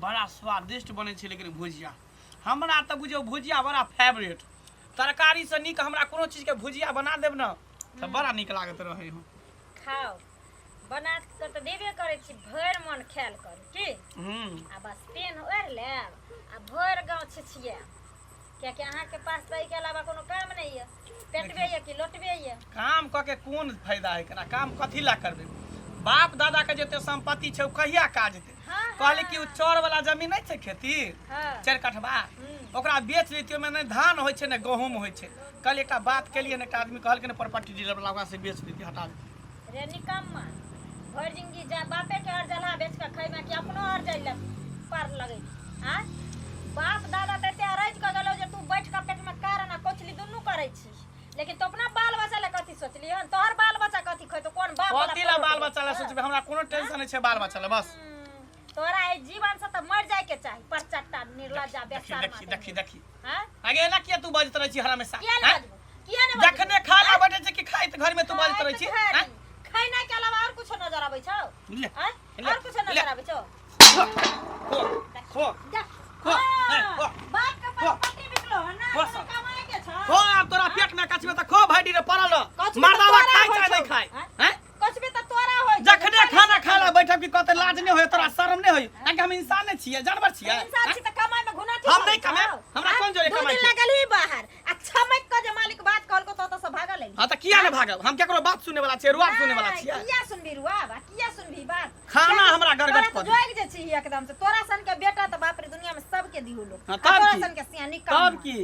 बड़ा स्वादिष्ट बने छे लेकिन भुजिया हमरा त बुझियो भुजिया बड़ा फेवरेट तरकारी से नीक हमरा कोनो चीज के भुजिया बना देब न त बड़ा नीक लागत रहे हो खाओ बना के त देबे करे छी भर मन खायल कर की आ बस पेन ओढ़ लेब आ भर गांव छिछिया क्या कि अहाँ के पास तई के अलावा कोनो काम नहीं है पेटबे है कि लोटबे है काम क के कोन फायदा है कना काम कथी ला करबे बाप दादा के जते संपत्ति छे कहिया काज दे कहले कि चौर वाला जमीन नहीं छे खेती 4 कठबा ओकरा बेच लेतियो में ने धान होय छे ने गहूम होय छे कल एकटा बात के लिए ने एक आदमी कहल के ने प्रॉपर्टी डीलर वाला ओकरा से बेच देती हटा दे रे निकम्मा भर जिंदगी जा बापे के हर जला बेच के खाई में कि अपनो हर जाइले पार लगे हां बाप दादा तते अरज क गलो जे तू बैठ के पेट में कारण कोचली दुनु करे छी लेकिन तो अपना बाल बच्चा ले कथि सोचली हन तोहर बाल बच्चा कथि खै तो कोन बाप वाला कथि ला बाल बच्चा ले सोचबे हमरा कोनो टेंशन नहीं छे बाल बच्चा ले बस तोरा ए जीवन से त मर जाए के चाही पर चट्टा निर्लज्जा बेकार देखी हां आगे ना किया तू बजत रही छी हमेशा किया ने जखने खाना बैठे छे कि खाई त घर में तू बजत रही छी हां खाना के अलावा और कुछ नजर आबै छौ हां और कुछ नजर आबै छौ खो बाप के पट्टी बिकलो ना कमाए के छ खो अब तोरा पेट में कछबे त खो भाईडी रे पड़ल मर्दावा खाई चाहे नहीं खाई हैं कछबे त तोरा होय जखने खाना खाला बैठब कि कते लाज नहीं होय तोरा शर्म नहीं होय कि हम इंसान नहीं छियै जानवर छियै इंसान छी त कमाई में घुनाठी हम नहीं कमाए हमरा कोन जोरे कमाई दिन लगल ही बाहर अच्छा मैं क जे मालिक बात कहल को तो से भागल है हां त किया ने भागब हम केकरो बात सुने वाला छियै रुआ सुने वाला छियै किया सुनबी रुआ बा किया सुनबी बात खाना हमरा गरगट कर जोग जे छी एकदम से तोरा सन के बेटा त बाप रे दुनिया में सब के दिहो लोग तोरा सन के सियानी तब की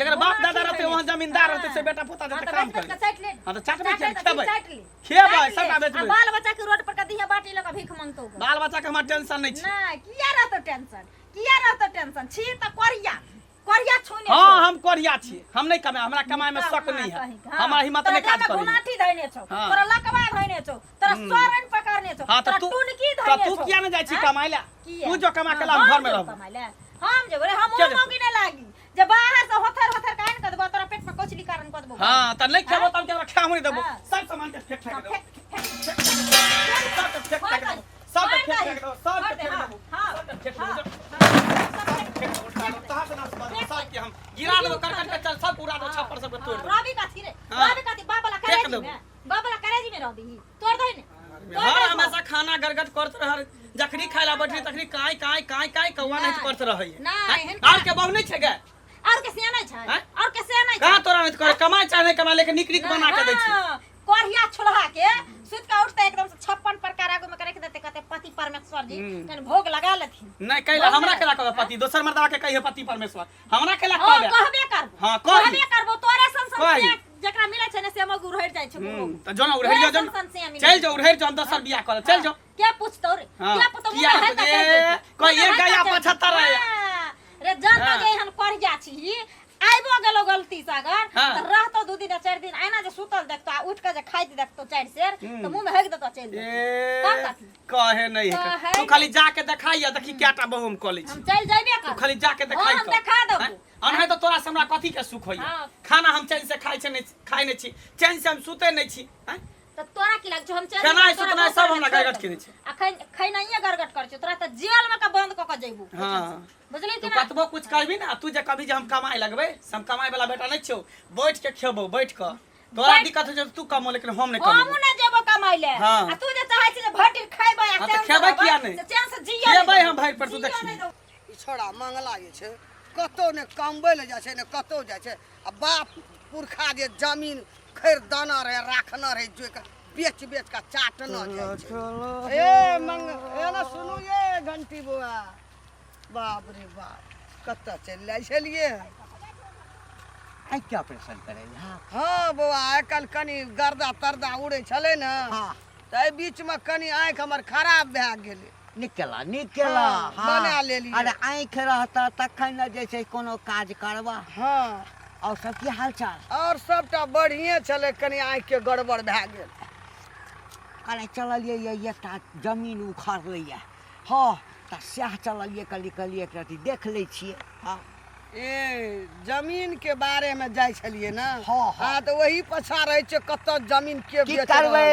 जकर बाप दादा रहते वहां जमींदार रहते से बेटा पोता जते काम करे हां त चाटबे खेबै खेबै सबटा बेचबै बाल बच्चा के रोड पर कदिया बाटी लगा भीख मांगतो बाल बच्चा के हमरा टेंशन नहीं छै ना किया रहतो टेंशन छी त कोरिया छुने हां हम कोरिया छी हम नहीं कमाए हमरा कमाए में शक नहीं है हमरा हिम्मत नहीं काज करी गुनाठी धइने छौ तोरा लकवा धइने छौ तोरा सोरन पकड़ने छौ तोरा टुनकी धइने छौ तू किया न जाय छी कमाए ला तू जो कमा के ला घर में रह कमाए ला हम जे रे हम मोगी न लागी जे बाहर से होथर काइन क देबो तोरा पेट में कोचली कारण क देबो हां त नहीं खेबो त हम केकरा खामु नहीं देबो सब सामान के फेंक देबो सब फेंक देबो हम गिरा देबो करकट के चल सब उड़ा दो छप्पर सब तोड़ दो रवि काथी बाबला करेजी में रवि तोड़ दे ने हर हमेशा खाना गरगट करत रह जखनी खाइला बैठी तखनी काई कौवा नहीं करत रहै और के बहु नहीं छै गे और के सियाना छै और के सियाना छै कहां तोरा नहीं करे कमाई चाहे नहीं कमाई लेकिन निकरिक बना के दै छी कोरिया छोलहा के सुत का उठते एकदम से 56 प्रकार आगु में करे के देते कहते पति परमेश्वर जी तने भोग लगा लेथिन नहीं कहला हमरा केला कहबे पति दोसर मर्दवा के कहिए पति परमेश्वर हमरा केला कहबे कहबे करबो हां कहबे करबो तोरे संसन जकरा मिले छै ने से मग उड़हर जाय छै त जोना उड़हर जा चल जो उड़हर जो दोसर बियाह कर चल जो क्या पूछतो रे क्या पतो मुंह है त कोई एक गया 75 रे रे जानता जे हम कोरिया छी आइबो गेलो गलती से अगर त रहतो 2 दिन 4 दिन आइना जे सुतल देखतो उठ के जे खाइत देखतो 4 सेर त मुंह में हेग देतो चल कहे नहीं है तू खाली जाके देखाइया देखी केटा बहुम कॉलेज हम चल जाइबे कर तू खाली जाके देखाइ हम देखा देबो अनहे तो तोरा से हमरा कथि के सुख होइया खाना हम चैन से खाइ नहीं छी चैन से हम सुते नहीं छी त तोरा की लाग छ हम चल खाना सुतना सब हमरा गरगट किने छै अखन खैनाइए गरगट कर छ तोरा त जेल में का बंद क के जइबू हां बुझली तू कतबो कुछ कहबी ना तू जे कभी जे हम कमाई लगबे हम कमाई वाला बेटा नहीं छौ बैठ के खेबो बैठ के तोरा दिक्कत हो तू कमो लेकिन हम नहीं कमो हम ना जेबो कमाई ले आ तू जे चाहै छी जे भटी खाइबे आ त खेबे किया नहीं चैन से जिया खेबे हम भाई पर तू देखी ई छोड़ा मंगला जे छै कतो ने कमबै ले जाय छै ने कतो जाय छै आ बाप पुरखा जे जमीन खैर दाना रहे राखना रहे जो बेच का चाटना जाय छै ए मंग ए ना सुनू ये घंटी बुआ बाप रे बाप कत्ता चल जाय छलिए आई क्या ऑपरेशन करे हां बुआ आइ कल कनी गर्दा तरदा उड़े छले ना हां त बीच में कनी आंख हमर खराब भ गेले निकला बना लेली अरे आंख रहता तखन न जैसे कोनो काज करबा हां और सब की हाल चाल और सबटा बढ़िया छले कनी आंख के गड़बड़ भ गेल अरे चलिए ये एकटा जमीन उखाड़ लइया हां त सह चलिए कली एक रति देख ले छिए हां ए जमीन के बारे में जाय छलिए ना हां तो वही पछा रहे छ कत जमीन के की करबे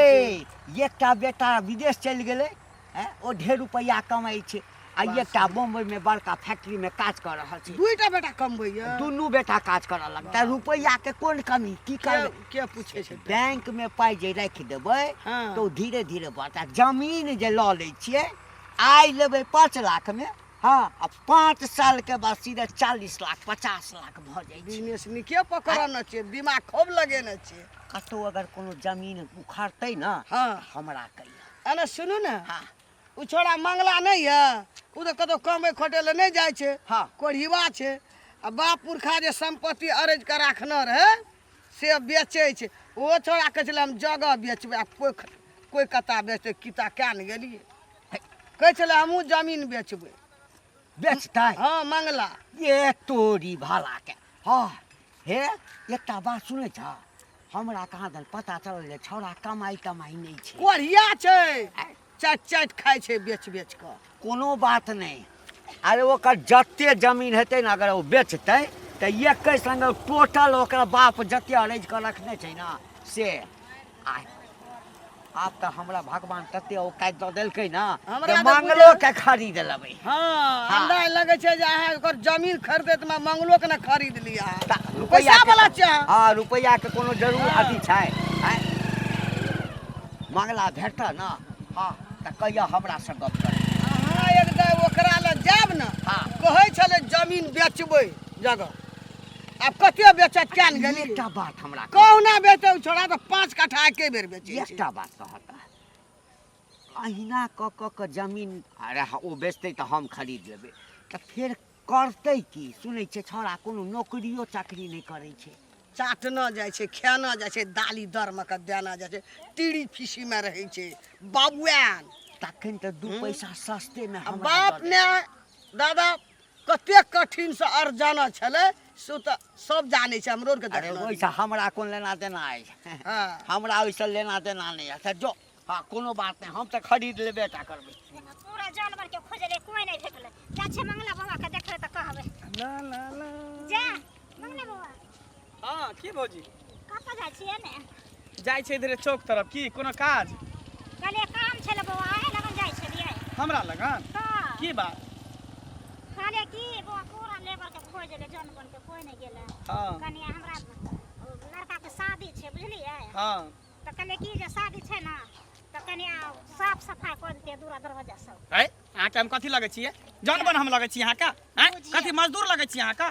एकटा बेटा विदेश चल गेले ओ ढेर रुपया कमाई छे आ एकटा बम्बई में बड़का फैक्ट्री में काज कर रहल छी। दुईटा बेटा कमबैया? दुनू बेटा काज करऽ लगता। रुपैया के कोन कमी, की करबै? के पूछे छै? बैंक में पाई जे राखि देबै हाँ। तो धीरे धीरे बढ़ता। जमीन जे लऽ लै छियै, आइ लेबै 5 लाख में, हाँ, आ 5 साल के बाद सीधे 40 लाख 50 लाख भऽ जाइ छै। बिजनेस निके पकड़ना छै, दिमाग खूब लगेने छै। कतौ अगर कोनो जमीन उखाड़तै ना, हाँ हमरा कहिया। अने सुनू ने, हाँ उ छोड़ा मंगला नहीं है, उ तो कतो कमे खोटे ले नहीं जाय छे। हाँ। कोढ़िवा छे। आ बाप पुरखा जे संपत्ति अरेज के राखना रहे से बेचे छे। ओ छोड़ा कहे छले हम जगह बेचबे, आ कोई कता बेचते किता क्या न गेलिए। कहे छले हमहू जमीन बेचबे। बेचतै? हाँ मंगला। ये तोरी भाला के। हाँ हे, एकटा बात सुनै छ, हमरा कहाँ दन पता चलल जे छौड़ा कमाई नहीं छै। कोढ़िया छे, चाट चाट खाय छे बेच बेच के। कोनो बात नहीं। अरे ओकर जत्ते जमीन हेतै ना, अगर वो बेचतै तो एकै संग टोटल ओकरा बाप जत्ते अरेंज कर रखने छै ना से आइ। आब तो हमरा भगवान तत्ते औकात दऽ देलकै ना, हमरा जे तऽ मंगलो के खरीद लेबै। हाँ, हाँ। अंदाज लगे छे जे अहाँ ओकर जमीन खरीदे त मैं मंगलो के ना खरीद लिया। रुपैया पैसा के- वाला छै। हाँ, रुपैया के कोनो जरूर हाँ। अथी छै। आइ मंगला भेट ना, हाँ, तो कहिया हमरा से गप कर। अहाँ एकदम ओकरा ले जाब ना, हाँ। कहे छले जमीन बेचबै जगह। अब कते बेचत क्या न गेली? एकटा बात हमरा कहुना बेचे छोड़ा तो 5 कट्ठा एके बेर बेचे छै। एकटा बात कहता, अहिना क जमीन अरे ओ बेचतै तो हम खरीद लेबै, तो फिर करतै की? सुनै छै छौड़ा कोनो नौकरियो चाकरी नहीं करै छै। चाटना जाय छै, खाना जाय छै, दाली दर में के देना जाय छै, टीड़ी फीसी में रहे छै, बाबुआन। तखन तो 2 पैसा सस्ते में आ हमरा बाप दऽ दे। ने दादा कते कठिन से अर्जना छले सो तो सब जाने छै। हमरो के अरे देखना। वैसा हमरा कोन लेना देना है? हाँ। हमरा वैसा लेना देना नहीं है। जो हाँ, कोनो बात नहीं, हम तो खरीद लेबे टा करबै। पूरा जानवर के खोजले कोई नहीं भेटले। जा छे मंगला बाबा के देखले त कहबे। ला ला ला। जा मंगला बाबा हाँ की भौजी? कतऽ जाइ छियै ने? जाइ छै इधरे चौक तरफ। की कोनो काज? कले काम छले बाबा, आए लगन जाइ छलियै। हमरा लगन हाँ। की बात? खाले की बाबा पूरा लेबर के खोजले, जानवर के कोई नहीं गेले। हाँ कनी हमरा लड़का के शादी छे बुझलियै? हाँ तो कले की जे शादी छे ना, तो कनी साफ सफाई कर देते दूरा दरवाजा सब। है अहाँ के हम कथी लगे छियै? जानवर हम लगे छी अहाँ का? हैं कथी मजदूर लगे छी अहाँ का?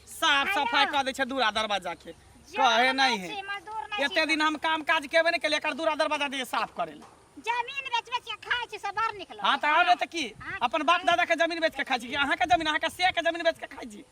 साफ सफाई कर दे छै दूरा दरवाजा के। कहे नहीं है मजदूर नहीं एते दिन हम काम काज केबे नहीं केलिए, एकर दूरा दरवाजा दिए साफ करे ला। जमीन बेच बेच के खाए छी सब बाहर निकल। हाँ तो आबे तो की अपन बाप दादा के जमीन बेच के खाई छी कि अहाँ के जमीन, अहाँ के से के जमीन बेच के खाई छी?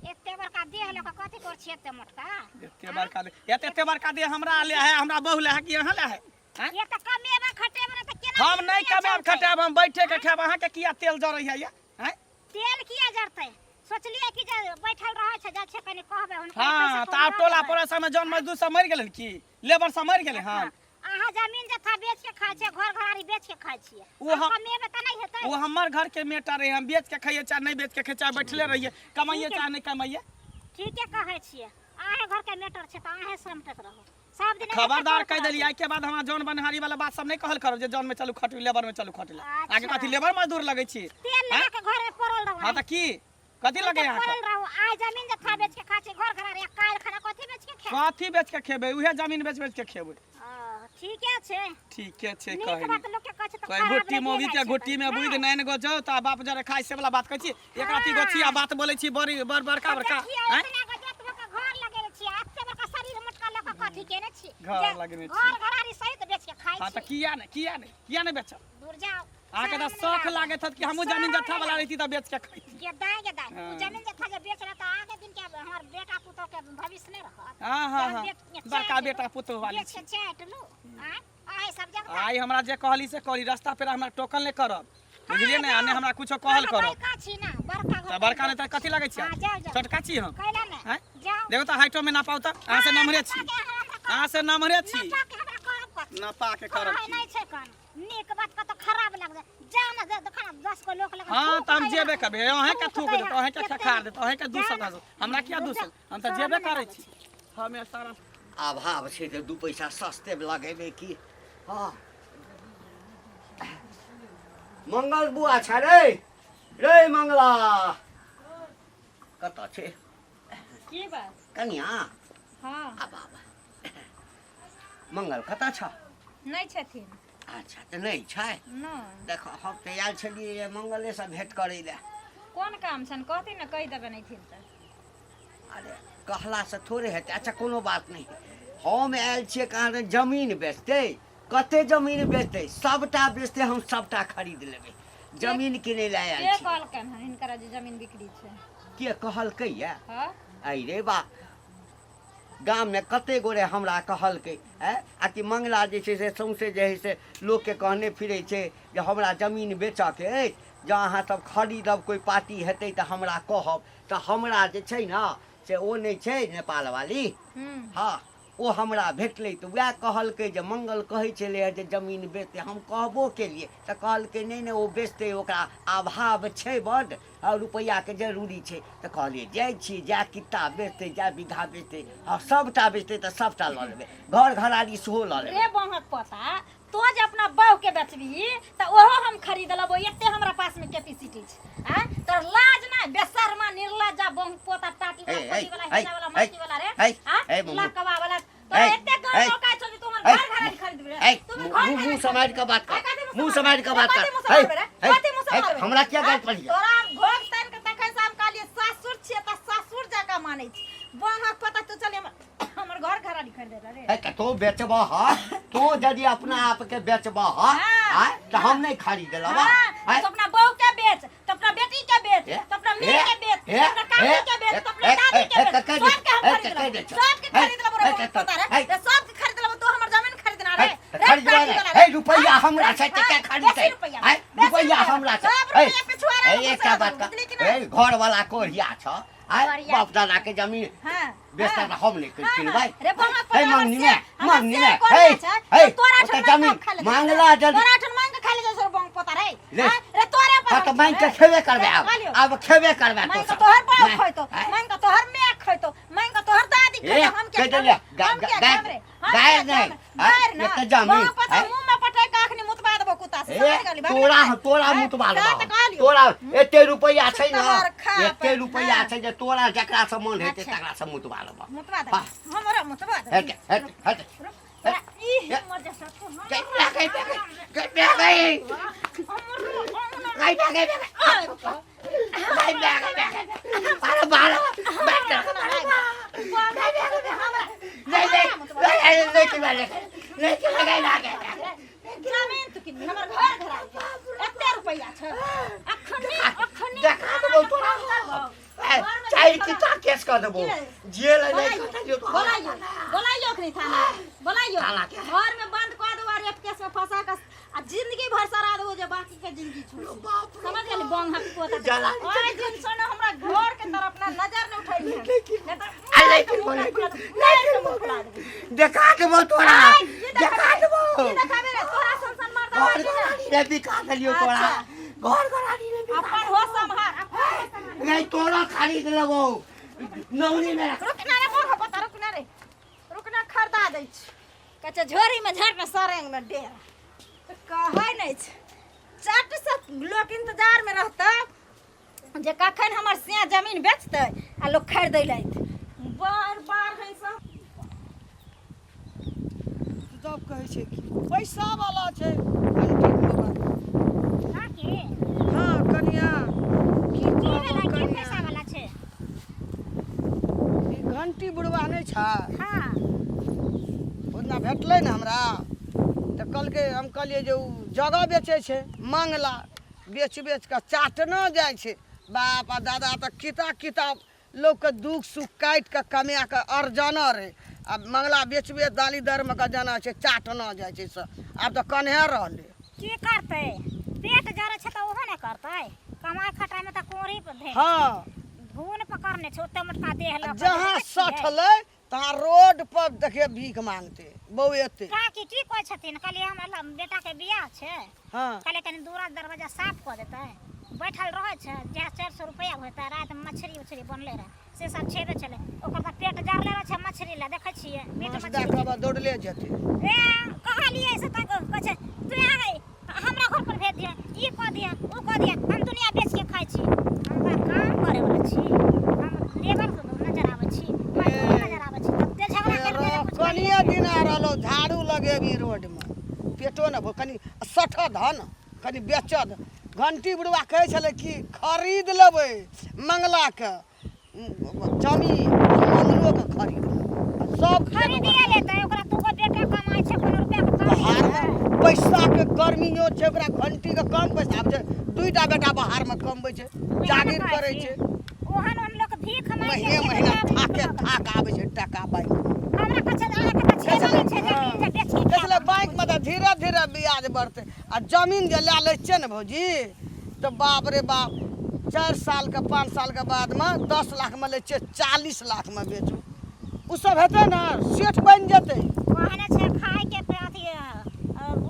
एते बड़का देह लोग कथी कर छी एते मोटका? एते बड़का दे एते बड़का दे हमरा ले है, हमरा बहू ले है कि अहाँ ले है? हैं? ये त कमेबे खटेबे त केना? हम नहीं कमाब खटाब, हम बैठे के खाब। अहाँ के किया तेल जरै है ये? हैं? तेल किया जरते? सोचलिए कि जे बैठल रहे छै, जा छै कनी कहबे हुनका हाँ तो आब टोला पड़ोसा में जौन मजदूर सब मर गेलन की लेबर सब मर गेले। हाँ अहाँ जमीन जथा बेच के खाए छै, घर घरारी बेच के खाए छियै। वो हम- कमेबे त नहीं हेतै। वो हमर घर के मेटर रहे, हम बेच के खाइए चाहे नहीं बेच के खाइए, चाहे बैठले रहिए, कमाइए चाहे नहीं कमाइए। ठीके कहै छियै। आहे घर के मेटर छै त आहे समटत रहो सब दिन। खबरदार कह देलिए आई के बाद हमरा जौन बनहारी वाला बात सब नहीं कहल करो जे जौन में चलू खटू लेबर में चलू खटू। अच्छा। आगे कथी लेबर मजदूर लगे छी? तेल लगा के घर में पड़ल रहो। हाँ तो की कथी लगे यहाँ पड़ल रहो। आय जमीन जथा बेच के खाए छै, घर घरारी काल खाना कथी बेच के खाए? कथी बेच के खेबे? उहे जमीन बेच बेच के खेबे। ठीके छै। ठीके छै नीक कहली। बात लोग के कहै छै त कोई खराब गुट्टी लगे मोगी जाइ के छै गुट्टी में तऽ। बुइद नैन गो जाओ ता बाप जरे खाई से वाला बात कहै छी। एकरा ती गोछी आ बात बोलै छी बड़ी बड़का बड़का। हैं? घर लगेले छी, एते बड़का शरीर मोटका लोग के कथी केने छी? घर लगेने छी। घर घरारी सहित बेच के खाए हाँ तो छी। किया नहीं बेचब? दूर जाओ। अहाँ के तो शौक लागे था कि हमहू जमीन जत्था वाला रहती तो बेच के खाई। गेदाय गेदाय हाँ। तू जमीन जथा जे बेच रहा त आगे दिन के हमर बेटा पुतो के भविष्य नहीं रहत। हाँ बड़का बेटा पुतोह वाली बेच के चाट लू। आय सब जगह आई हमरा जे कहली से कहली, रास्ता पे हमरा टोकन ले करब बुझलिए ने? आने हमरा कुछो कहल करब बड़का छी ना, बड़का घर। तो बड़का ने त कथी लगे छी? हाँ, जाओ, जाओ। छोटका छी हम। कैला ने हैं? जाओ। देखो तो हाइटो में ना पाऊ त अहाँ से नमरे छी, अहाँ से नमरे छी। ना पा के करब छी। नहीं छै कान नीक बात का तो खराब लग जाए। जा ना देखा 10 को लोग लगा। हाँ तो हम जेबे करबे, अहें के थूक देत, अहें के खखार देत, अहें के दूसर दस हमरा किया दूसर? हम तो जेबे करे छी। हमें सारा अभाव छै तऽ 2 पैसा सस्ते में लगेबै की। हाँ मंगल बुआ छ रे, रे मंगला कत छे की बात कनिया हां आबा मंगल कत छ नहीं छथिन अच्छा तो नहीं छै न देखो हम तो आयल छलिए मंगले से भेंट करे ले कोन काम छन कहती न कहि देबे नहीं थिन त अरे कहला से थोड़े हेतै अच्छा कोनो बात नहीं हम आयल छिए कहाँ जमीन बेचते कते जमीन बेचते सबटा बेचते हम सबटा खरीद लेबे जमीन किने ले आयल के छी कहलकन हन हिनकर जे जमीन बिक्री छै के कहलकै या हां आई रे बा गाम में कते गोरे हमरा कहलकै आ कि मंगला जे छै से सौंसे जे है से लोग के कहने फिरे छै जे हमरा जमीन बेचऽ के अछि जँ अहाँ सब खरीदब कोई पार्टी हेतै तऽ हमरा कहब तऽ हमरा जे छै न से ओ नहीं छै नेपाल वाली हाँ ओ हमरा भेटलै तऽ वएह कहलकै जे मंगल कहै छलै जे जमीन बेचते हम कहबो केलिए तऽ कहलकै नहीं नहीं ओ बेचतै ओकरा अभाव छै बड्ड और रुपैया के जरूरी छै तऽ कहलिए जाइ छी जा किता बेचतै जा बीघा बेचतै और सबटा बेचतै तऽ सबटा लऽ लेबै घर घराड़ी सेहो लऽ लेबै रे बहक पता तो जे अपना बहू के बेचबी त ओहो हम खरीद लेबो एते हमरा पास में कैपेसिटी छै हां तोर लाज ना बेशर्मा निर्लज्जा बहू पोता टाटी वाला पटी वाला हिस्सा वाला मस्ती वाला रे हां लकवा वाला तो एते घर मौका छ तू हमर घर घराड़ी खरीद रे तू मुंह समाज का बात कर मुंह समाज का बात कर हमरा क्या गलत पड़ी तोरा घोग तन के तखन से हम कहलिए सासुर छिए त सासुर जका मानै छी बहक पता तो चल हमर घर घराड़ी खरीद रे है तो बेचबा हा तो यदि अपना आप के बेचबा हा तो हम नहीं खरीद लेबा तो अपना बहू के बेच तो अपना बेटी के बेच तो अपना मेरे के बेच तो अपना काकी के बेच तो अपना दादी के बेच सब के हम खरीद लेबो सब के खरीद लेबो पता रे तो सब के खरीद लेबो तो हमर जमीन खरीदना रे खरीद ए रुपया हमरा से के खरीदते है रुपया हमरा से ए क्या बात का ए घर वाला कोरिया छ बाप दादा के जमीन बेचता हम नहीं किनबै हे मांगनी में हे तोरा जमीन मांगला जल्दी तोरा ठन मांग के खा ले जसर बंग पता रे रे तोरे हां तो मांग के खेबे करबे अब खेबे करबे मांग के तोहर बाप खइतो मांग के तोहर मां खइतो मांग के तोहर दादी खइतो हम के गाय नहीं ये तो जमीन मुंह में पटाई का अखनी मुतबा देबो कुत्ता से समझ गेली तोरा मुतबा देबो तोरा एते रुपया छै न एते रुपया छै जे तोरा जकरा से मन हेते तकरा से मुतबा लेबो मुतबा दे हमरा मुतबा दे हट ई मर जा सकतो जमीन तो किन हमर घर घर एते रुपया छ अखनी देखा देबो तोरा चाहे कितना केस कर देबो जेल नहीं कटलियो तो बोलाइयो अखनी थाना बोलाइयो घर में बंद कर दो और एक केस में फंसा के आ जिंदगी भर सरा दो जे बाकी के जिंदगी छोड़ समझ गेली बंग हक पोता ओए दिन सोना हमरा घर के तरफ ना नजर न उठाई देखा देबो तोरा देखा देबो देखाबे रे तोरा संसन मार दे रे बिका देलियो तोरा घर घराड़ी रे अपन हो संभार नहीं तोरा खरीद लेबो नौनी में रुकना रे मोर पता रुकना खरदा दै छी कचे झोरी में झाट में सरेंग में डेरा कहै नहीं चट से लोग इंतजार में रहता जे कखन हमर से जमीन बेचतै आ लोग खरीद लैत बार है सब जब कहै छै कि पैसा वाला छै घंटी बुढ़वा काकी हां कनिया की वाला के पैसा वाला छै ई घंटी बुढ़वा नहीं छै हां ओना भेटलै न हमरा तऽ कहलकै हम कहलिए जे उ जगह बेचै छै मंगला बेच के चाटना जाइ छै बाप आ दादा तऽ किताब लोग के दुख सुख काट के कमा के अर्जना रे अब मंगला बेच दाली दर में जाना छै चाटना जाइ छै सब आब तऽ कन्हे रहले की करतै पेट जरे छै त ओहो ने करतै कमाई खटाई में त कोरी पे धे हां धून पकड़ने छै ओते मोटका देह ल जहां सठले तहां रोड पर देखिए भीख मांगते बौएते काकी की कहै छथिन कहलिए हमरा बेटा के बियाह छै हां कहले कनी दूरा दरवाजा साफ क देतै बैठल रहै छै जे 400 रुपया होतै रात में मछली बनले रहे से सब छेबे चले ओकर त पेट जारले रहे छै मछली ले देखै छियै मीट मछली देखबा दौड़ले जेते ए कहलिए से तक कहै छै तू आ गई हमरा घर पर भेज दिया ई क दिया ओ क दिया हम दुनिया बेच के खाइ झाड़ू लगेबी रोड में पेटो न कनी सठ धन कनी बेचद घंटी बुढ़वा कहै छलै कि खरीद लेबै मंगला के जमीन मंगलो के खरीद सब खरीदिए लेतै ओकरा तू को बेटा कमाइ छै कोनो रुपया के कमाइ बाहर में पैसा के गर्मियो छै ओकरा घंटी के कम पैसा आबै छै दुईटा बेटा बाहर में कमबै छै जागीर करै छै ओहन लोग भीख मांगै महीने महीना थाक आबै छै टका बैंक हमरा कछ आके त छै जमीन छै जमीन जे बेच के इसलिए बैंक में तो धीरे धीरे ब्याज बढ़ते आ जमीन जे लै लै छै ने भौजी तो बाप रे बाप 4 साल के 5 साल के बाद में 10 लाख में ले छै 40 लाख में बेचू उ सब हेतै ना सेठ बन जेतै ओहने छै खाय के अथी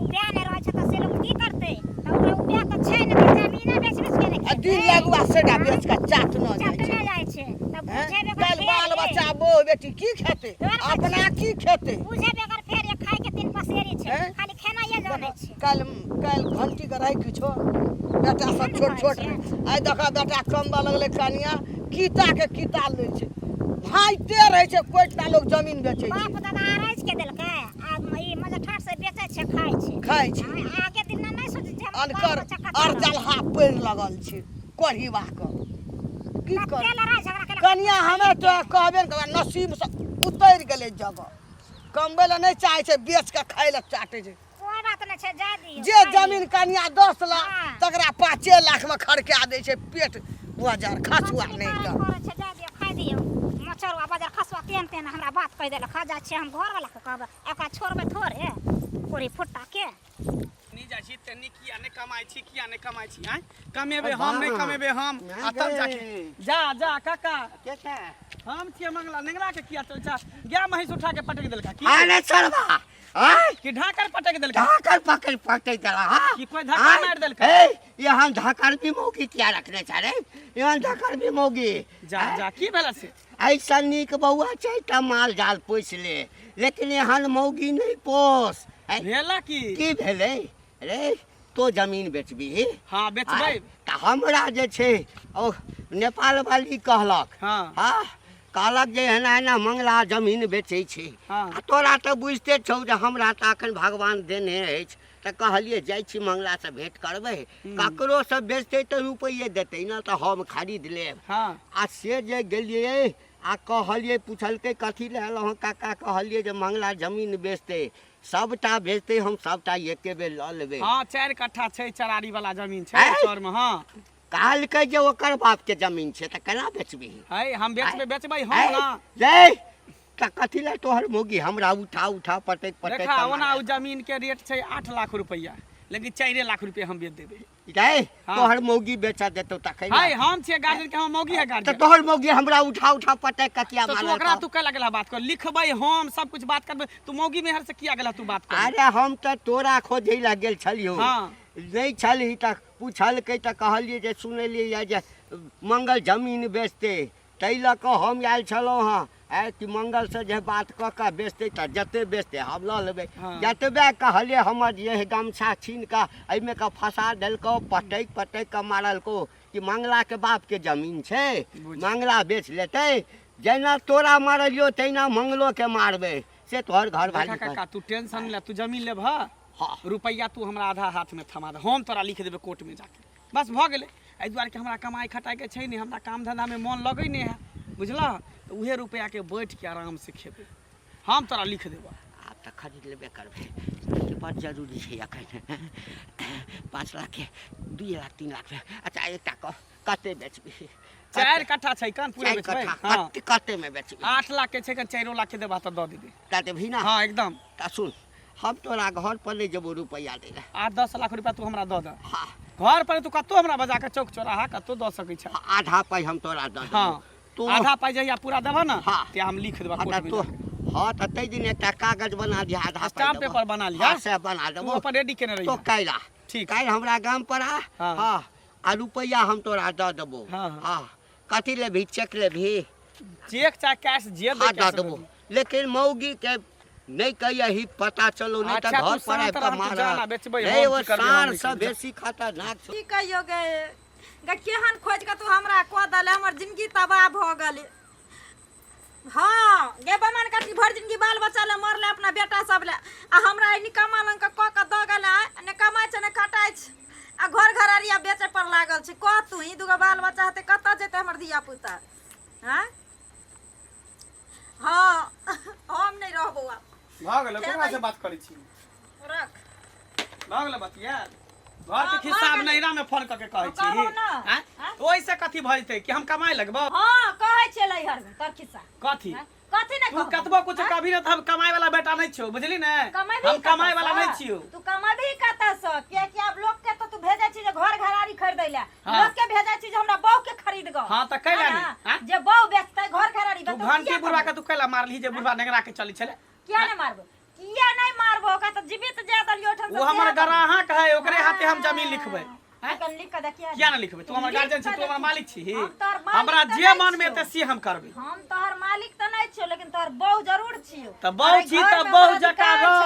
उपाय नै रहै छै त से लोग की करतै त ओकरा उपाय त छै नै जमीन बेच बेच के आ दिन लगुआ सेटा बेच के चाट न चाट जाइ छै न जाइ छै त बुझे बेगर कल बाल बच्चा बहू बेटी की खेतै अपना की खेतै बुझे बेगर फेर ये खाय के दिन पसेरी छै खाली खेनाइए जानै छै कल घंटी के रह किछो बेटा सब छोट छोट आइ देखा बेटा कमबा लगले कनिया कीता के कीता लै छै भाइते रहे छै कोइटा लोग जमीन बेचै छै बाप दादा आराज के देलकै आ ई मजठार से बेचै छै खाइ छै आगे दिन नै सोच छै अनकर अर्जलहा पेड़ लगल छै कोढ़ीवा के की कर कनिया हमे तो कहबे न नसीब से उतर गेलै जगह कमबै ला नहि चाहै छै बेच के खाय ला चाहै छै कोई बात नै छै जा दियौ जे जमीन कनिया 10 लाख तकरा 5 लाख में खरका दै छै पेट बाजार खसुआ नहि करे छै जा दियौ खाय दियौ मचरवा बाजार खसुआ तेन तेन हमरा बात कह देलक खा जा छै हम घर वाला के कहब एकरा छोड़बै थोड़े पूरी फुट्टा के नी जाइ छी तनी किया नै कमाइ छी किया नै कमाइ छी हैं कमेबे हम नै कमेबे हम आ तब जाके जा काका के छै हम छियै मंगला नेंगरा के किया तो जा गया महिष उठा के पटक देलका की अरे चलबा कि ढाकर पटक देलका ढाकर पकड़ पटक देला हां कि कोई धक्का मार देलका ए यहाँ ढाकर भी मौगी किया रखने छ रे यहाँ ढाकर भी मौगी जा की भेला से ऐसा नीक बउआ छै त माल जाल पोस ले लेकिन यहाँ मौगी नहीं पोस भेला की भेलै रे तो जमीन बेचबी हां बेचबै त हमरा जे छै ओ नेपाल वाली कहलक हां कहलक जे एना मंगला जमीन बेचै छै आ तोरा तऽ बुझते छौ जे हमरा तऽ अखन भगवान देने अछि तऽ कहलिए जाइ छी मंगला से भेंट करबै ककरो से बेचतै तऽ रुपये देतै ना तऽ हम खरीद लेब आ से जे गेलिए आ कहलिए पूछलकै कथी लेलहुँ काका कहलिए जे मंगला जमीन बेचतै सबटा बेचतै हम सबटा एके बेर लऽ लेबै हां 4 कट्ठा छै चरारी वाला जमीन छै चौर में हां कहलकै जे ओकर बाप के जमीन छै तऽ केना बेचबी है हम बेचबै हम ना जय त कथी ले तोहर मोगी हमरा उठा पटक देखा ओना उ जमीन के रेट छै 8 लाख रुपया लेकिन 4 लाख रुपया हम बेच देबै जय तोहर मोगी बेचा देतौ त खै है हम छियै गार्जियन के हम मोगी है गार्जियन त तोहर मोगी हमरा उठा पटक कतिया मारल तो ओकरा तू कह लगला बात कर लिखबै हम सब कुछ बात करबै तू मोगी में हर से किया गेला तू बात कर अरे हम त तोरा खोजै ला गेल छलियो हां नहीं छली त पूछलकै त कहलिए जे सुनलिए जे मंगल जमीन बेचते तै ल क हम आयल छलौ हां कि मंगल से जे बात क के बेचते त जते बेचते हम ल लेबै जतबे कहलिए हमर ये गमछा छीन का एमे का फंसा देलको पटक के मारलको कि मंगला के बाप के जमीन छै मंगला बेच लेतै जेना तोरा मारलियो तैना मंगलो के मारबै से तोहर घर वाली काका तू टेंशन ले तू जमीन लेब हां रुपया तू हमरा आधा हाथ में थमा दे हम तोरा लिख देबै कोर्ट में जाके बस भ गेलै एहि दुआरे कि हमरा कमाई खटाई के छै नै हमरा काम धंधा में मन लगै नै है बुझला तो उहे रुपया के बैठ के आराम से खेबै हम तोरा लिख देबो आप त खरीद लेबे करबै बड़ जरूरी छै अखन 5 लाख के 2 लाख 3 लाख अच्छा एकटा कते बेचबी 4 कट्ठा छै कान पूरे बेचबै हां कते में बेचबी 8 लाख के छै 4 लाख के देबा त द देबे ताते भी ना हां एकदम त सुन हम तोरा घर पर ले जेबो रुपया दे 8-10 लाख रुपया तू हमरा द दे हां घर पर तू कतो हमरा बजा के चौक चौराहा कतो द सकै छ आधा पाई हम तोरा द देबो हां तू आधा पाई जहिया पूरा देबा ना ते हम लिख देबा कोर्ट में हां त तै दिन एकटा कागज बना दिया आधा स्टाम्प पेपर बना लिया से बना देबो तू अपन रेडी केने रही तो काइला ठीक काइल हमरा गांव पर हां आ रुपया हम तोरा द देबो हां कथी ले भी चेक ले भी चेक चाहे कैश जे दे देबो लेकिन मौगी के नहीं कहिए ही पता चलो नहीं त घर पर आब के मारा ए वो सार सब बेसी खतरनाक की कहियो गे केहन खोज के तू हमरा को दले हमर जिंदगी तबाह भ गेले हाँ गे बेमान काटी भर जिंदगी बाल बच्चा ले मरले अपना बेटा सब ले आ हमरा ई निकम्मा लंग के क द गेले ने कमाइ छ ने खटाइ छ आ घर घरारिया बेचे पर लागल छै क तू ई दुगो बाल बच्चा हते कत जेते हमर धिया पुता हैं हाँ हम नहीं रहबो अब भाग गेलो केकरा से बात करै छी रख भाग गेलो बतिया घर के हिसाब नैरा में फोन करके कहै छी कहू ना। हैं ओइ से कथी भ जेतै कि हम कमाई लगबो हाँ कहै छै लैहर में तर खिस्सा कथी कथी नहीं तू कतबो कुछ कभी न हम कमाई वाला बेटा नहीं छौ बुझली ने हम कमाई वाला नहीं छियो तू कमाबी कत से कि अब लोग के तो तू भेजे छी जे घर घरारी खरीदै ले लोग के भेजे छी जे हमरा बहू के खरीद ग हां त कैला नहीं जे बहू बेचतै घर घरारी तू घंटी बुढ़वा के तू कैला मारली जे बुढ़वा नेगरा के चली छले किया नहीं मारबो किया नहीं मारबो का तो जीवित जा दलियो ठन वो हमर गराहा कहे ओकरे हाथे हम जमीन लिखबै कन लिख के देखिए किया ना लिखबै तू हमर गार्जियन छी तू हमर मालिक छी हम तोहर मालिक हमरा त जे नहीं मन में छियौ। ते से हम करबै हम तोहर मालिक त नहीं छियो लेकिन तोहर बहू जरूर छियो त बहु छी त बहु जका रह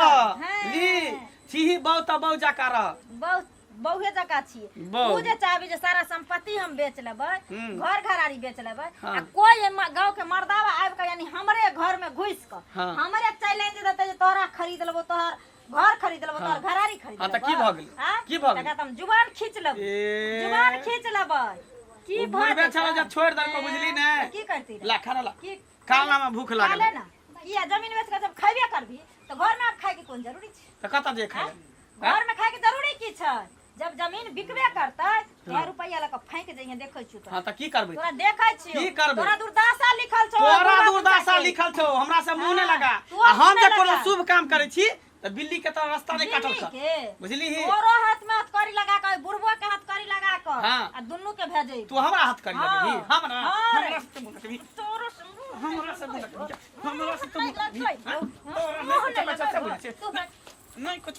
ली ली छी बहु त बहु जका रह बहू बहुए जका छिए बहू। तू जे चाहबी जे सारा संपत्ति हम बेच लेबै घर घरारी बेच लेबै हाँ। आ कोई गांव के मर्दावा आबि के यानी हमरे घर में घुस के हाँ। हमरे चैलेंज देते जे तोहरा खरीद लेबो तोहर घर खरीद लेबो तोहर घरारी खरीद हाँ, लेबो त की भ गेलै? हाँ? की भ गेलै? तका त हम जुबान खींच लेबै ए। जुबान खींच लेबै की भ बुढ़बे छला जेतै? जे छोड़ दल को बुझली ने की करती रे? ला खाना ला की काला में भूख लागल खाले ना किया जमीन बेच के जब खैबे करबी तो घर में अब खाए के कोन जरूरी छै त कत जे खाए घर में खाए के जरूरी की छै जब जमीन बिकबे करतै तो रुपया लक फेंक जइहे देखै छु हां त की करबै तोरा देखै छियो की करबै? तोरा दुर्दशा लिखल छौ तोरा बुढ़ा दुर्दशा पुता के। लिखल छौ हमरा से मुंह ने हाँ, लगा तू आ हम मुँह जे ने कोनो लगा। शुभ काम करे छी त बिल्ली के तो रास्ता नहीं काटल बिल्ली छ के? बुझली ही तोरो हाथ में हथकड़ी लगा के बुढ़बो के हथकड़ी लगा के हाँ। आ दुन्नु के भेजै तू हमरा हाथ कर हाँ। देबी हमरा हाँ रे। हमरा से मुंह लटबी तोरो हमरा से मुंह लटबी हमरा से तो मुंह लटबी मुंह नहीं लगा तू नहीं कुछ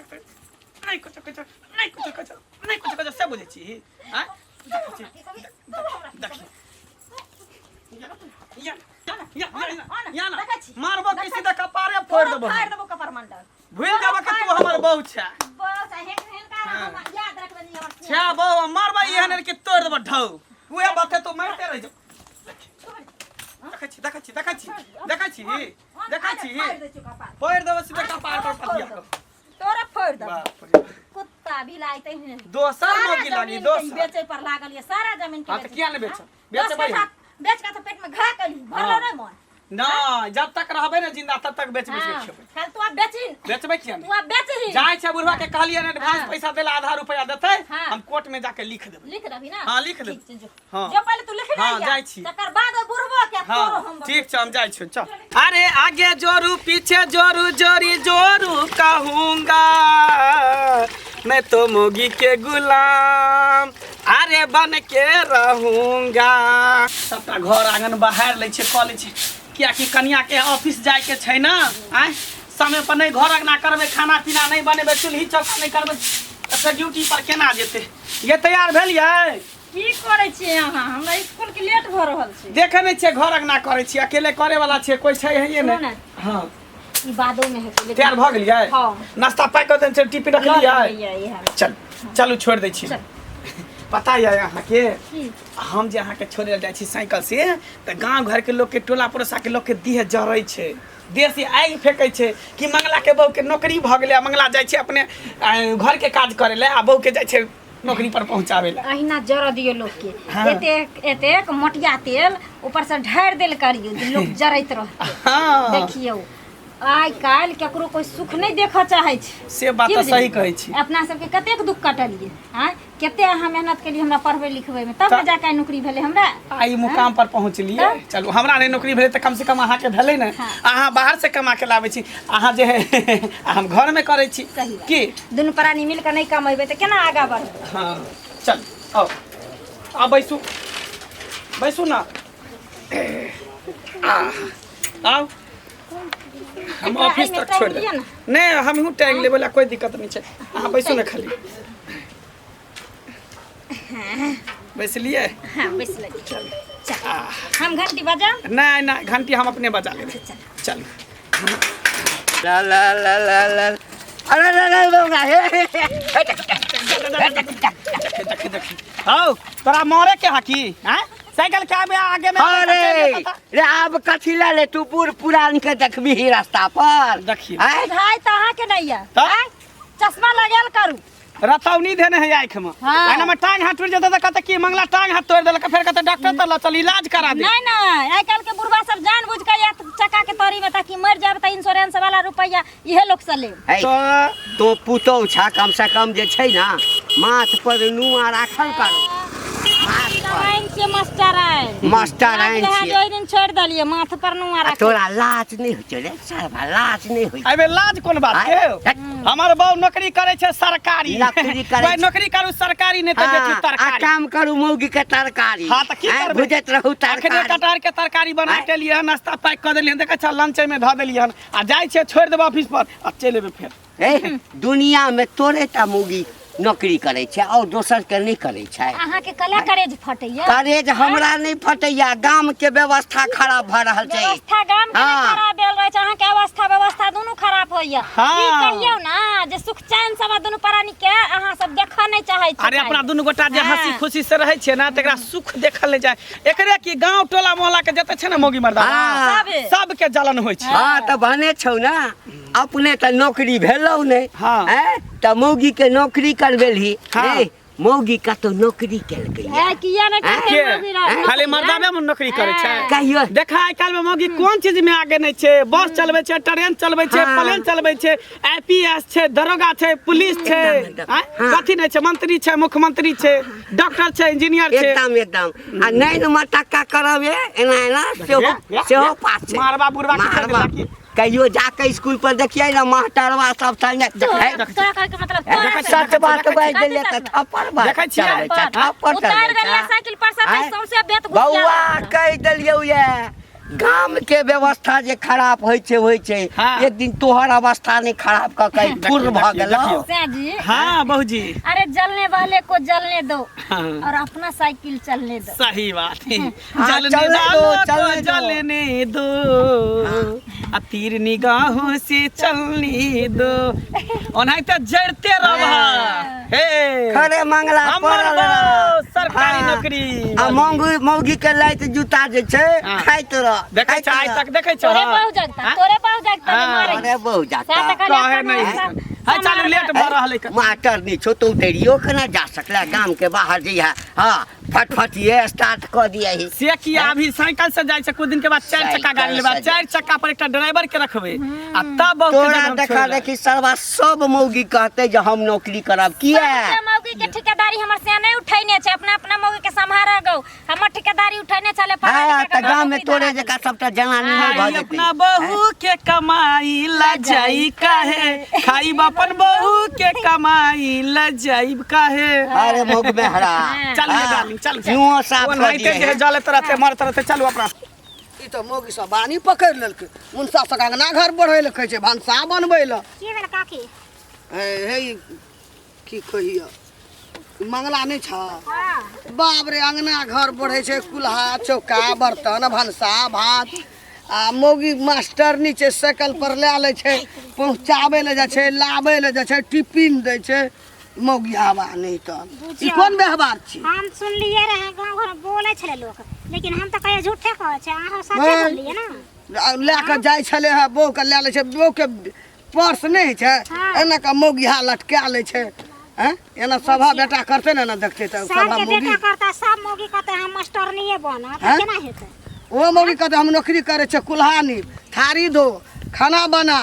नहीं कुछ कुछ नहीं कुछ कुछ नहीं कुछ कुछ से बुझे छी हां देखी या ना मारबो किसी द कपारे फोड़ देबो फाड़ देबो कपार मंडल भूल जाबो कि तू हमर बहु छ बस हेक हेनका हम याद रखबे नहीं हमर छा बहु मारबो एहन के तोड़ देबो ढौ उहे बाते तो मारते रह जा देखै छी फोड़ देबो सीधे कपार पर पतिया तोरा फोड़ दे बाप रे कुत्ता बिलाई तहिने दोसर मोगी लागी दोसर बेचे पर लागल ये सारा जमीन के हां त किया ने बेच बेच भाई बेच के तो पेट में घा कली भरलो नहीं मन ना जब तक रहबे ना जिंदा तब तक बेच बेच के खेबै खाल तू अब बेचिन बेचबै किया तू अब बेचही जाय छै बुढ़वा के कहलिए ने एडवांस हाँ। पैसा देला आधा रुपया देतै हाँ। हम कोर्ट में जाके लिख देबै लिख देबी ना हाँ, लिख देब। ठीक छै, जो हाँ। जो पहले तू लिख ले हाँ, जाइ छी। तकर बाद बुढ़बो के तोरो हाँ हम ठीक छै हम जाय छी चल अरे आगे जोरू पीछे जोरू जोरी जोरू कहूंगा मैं तो मोगी के गुलाम अरे बन के रहूंगा सबटा घर आंगन बहार ले छै कॉल छै किया कि कन्या के ऑफिस जाय के छै ना आय समय पर नहीं घर अंगना करबे खाना पीना नहीं बनेबे चूल्ही चौका नहीं करबे अच्छा ड्यूटी पर केना जेते ये तैयार भेलियै की करे छी अहाँ हमरा स्कूल के लेट भ रहल छै देखे नहीं छे घर अंगना करे छी अकेले करे वाला छे कोई छै है सुनो ने ना। हां ई बादो में है तैयार भ गेलियै हाँ। नाश्ता पैक कर देन टिफिन रख लियै चल चलू छोड़ दै छी चल। पता है यहाँ के की हम जे अहाँ के छोड़े ले जाइ छी साइकिल से त गांव घर के लोग के टोला पड़ोसा के लोग के देह जरै छै देह से आगि फेंकै छै कि मंगला के बहू के नौकरी भ गेलै मंगला जाइ छै अपने घर के काज करे ले आ बहू के जाइ छै नौकरी पर पहुंचावे ले अहिना जरा दियो लोग के हाँ। एतेक मोटिया तेल ऊपर से ढार देल करियो जे लोग जरैत रहते हां देखियो आइ काल्हि केकरो कोई सुख नहीं देखऽ चाहे छै से बात की तो बुझलियै? सही कहै छी अपना सबके कतेक दुख कटलियै हाँ कते अहाँ मेहनत केलियै हमरा पढ़बै लिखबै में तब न जाके नौकरी भेलै हमरा आई मुकाम पर पहुँचलिए हाँ। चलू हमरा नहीं नौकरी भेलै तऽ कम से कम अहाँ के भेलै ने हाँ। अहाँ बाहर से कमा के लाबै छी अहाँ जे है हम घर में करै छी सही बात। की दुनू प्राणी मिल के नहीं कमेबै तऽ केना आगाँ बढ़बै हाँ चल आओ आ बैसू ना आओ हम ऑफिस तक छोड़ दे नहीं हम हूँ टैग ले बोला कोई दिक्कत नहीं है अहाँ बैसू ना खाली बैसलिए हाँ बैस लगी चल हम घंटी बजाम नहीं नहीं घंटी हम अपने बजा लेंगे चल ला ला ला ला ला अरे देखी आओ तोरा मारे के हकी हैं साइकिल के आगे में अरे रे अब कथी ले ले तू बूढ़ पुरान के देखबी ही रास्ता पर देखिए भाई तहाँ के नहीं है तो? चश्मा लगाल करू रतौनी देने है आँख में हाँ। एना में टांग हाथ टूट जाता तो कहते कि मंगला टांग हाथ तोड़ देलक फिर कहते डॉक्टर तर चल इलाज करा दे नहीं नहीं आइ काल के बुढ़वा सब जान बुझ के या चक्का के तोरी में ताकि मर जाब त इंश्योरेंस वाला रुपया इहे लोग से ले तो पुतौ छा कम से कम जे छै ना माथ पर नुआ राखल करो मास्टर आइन छी ओइ दिन छोड़ दलिए माथ पर नुआ रख तोरा लाज नहीं हो रे साला लाज नहीं हो अबे लाज कोन बात के हमर बाऊ नौकरी करे छै सरकारी नौकरी करे भाई नौकरी करू सरकारी नहीं त बेचू तरकारी काम करू मौगी के तरकारी हां त की करबे बुझत रहू अखने तरकारी कटार के तरकारी बना के लिए नाश्ता पैक कर देलियन देख अच्छा लंच में ध देलियन आ जाय छै छोड़ देब ऑफिस पर आ चल एबे फिर दुनिया में तोरे ता मौगी नौकरी करे छै और दोसर के नहीं करे छै अहाँ के कला करेज फटैया करेज हमरा नहीं फटैया गाम के व्यवस्था खराब भ रहल छै व्यवस्था गाम के हाँ। खराब भेल रहे छै अहाँ के व्यवस्था दोनों खराब होइया हाँ। ई कहियो ना जे सुख चैन सब दोनों प्राणी के अहाँ सब देखा नहीं चाहै छी अरे अपना दुनु गोटा जे हाँ। हंसी खुशी से रहे छै ना तकरा सुख देखल नहीं जाय एकरे की गांव टोला मोहल्ला के जते छै ना मौगी मर्दा हाँ। सब के जलन होय छै हाँ तो भने छौ ना अपने तो नौकरी भेलौ नहीं हाँ। तो मौगी के नौकरी करबेलही हाँ। मौगी का तो नौकरी केलकै है किया नहीं के खाली मर्दावे में नौकरी करे छै कहियो देखा आइ काल में मौगी कोन चीज में आगे नहीं छै बस चलबे छै ट्रेन चलबे छै हाँ। प्लेन चलबे छै आईपीएस छै दरोगा छै पुलिस छै एकदम। हाँ? हाँ। कथी नहीं छै मंत्री छै मुख्यमंत्री छै डॉक्टर छै इंजीनियर छै एकदम आ नहीं न मटक्का करबे एना सेहो पास छै मारबा बुरबा के कर मारबा। देलक कहियो जाके स्कूल पर देखिए ना मास्टरवा सब संगे तोरा कहै के मतलब सच बात बाज देले त थप्पड़ बाज देखै छियै? थप्पड़ उतार गेलिया साइकिल पर से आँय? सौंसे बेत घुस बौआ कह देलियौ ये गाम के व्यवस्था जे खराब होय छै हाँ। एक दिन तोहर अवस्था नहीं खराब क के पूर्ण भ गेलो जी हाँ बहुजी अरे जलने वाले को जलने दो हाँ। और अपना साइकिल चलने दो सही बात है हाँ, जलने चलने दो, वालों को चलने दो। जलने दो आ तीर निगाहों से चलने दो ओनाही त जड़ते रह हे खरे मंगला हमर पड़ल बो सरकारी हाँ। नौकरी आ मौगी के लाइत जूता जे छै हाँ। खाइत रह देखै छ आइ तक देखै छ तोरे बहु जगता तोरे बहु जगता जे मारे अरे बहु जाता कहे नहीं हाय चलू लेट भ रहल है मास्टर नहीं छो तो उतरियो के ना जा सकला गाम के बाहर जइहा हाँ फटफटिए स्टार्ट कर दिया ही से किया अभी साइकिल से जाय छै कुछ दिन के बाद चार चक्का गाड़ी लेबा साइकिल से चार चक्का पर एकटा ड्राइवर के रखबे आ तब बहुत तोरा देखा देखी सरवा सब मौगी कहते जे हम नौकरी करब किया सबके मौगी के ठेकेदारी हमर से नहीं उठैने छै अपना अपना मौगी के संभारा गौ हमर ठेकेदारी उठैने चले हाँ त गाम में तोरे जका सबटा जनानी नहीं भ आई जेतै अपना बहू के कमाई ला जाई काहे खाई अपन बहू के कमाई ला जाई काहे अरे मुख में हरा चलिए डार्लिंग चल जुओ साफ कर नाइटे दिए जे जलत रहते मरत रहते चलू अपना ई तो मौगी सब बानी पकड़ लेलकै मुनसा सब अंगना घर बढ़ै ले कहै छै भनसा बनबै ले की भेल काकी हे की कहियो मंगला नहीं छ हां बाप रे अंगना घर बढ़ै छै कुल्हा चौका बर्तन भनसा भात आ मौगी मास्टर नीचे साइकिल पर ले ले छै पहुँचाबै ले जाइ छै लाबै ले जाइ छै टिफिन दै छै मौगी आवा नहीं तो ई कोन व्यवहार छी हम सुनलिए रहे गांव घर में बोले छले लोग लेकिन हम तो कहे झूठे कहै छै अहाँ सच्चे बोललिए ना लेके जाइ छले है बो के ले ले छै बो के पर्स नहीं छै हाँ। एना के मौगी हा लटका ले छै हैं एना सभा बेटा करते ना देखते त सब सभा के मौगी बेटा करता सब मौगी कहते हम मास्टर नहीं बना तो हाँ? केना हेतै वो मौगी कहते हम नौकरी करे छै कुल्हानी थारी धो खाना बना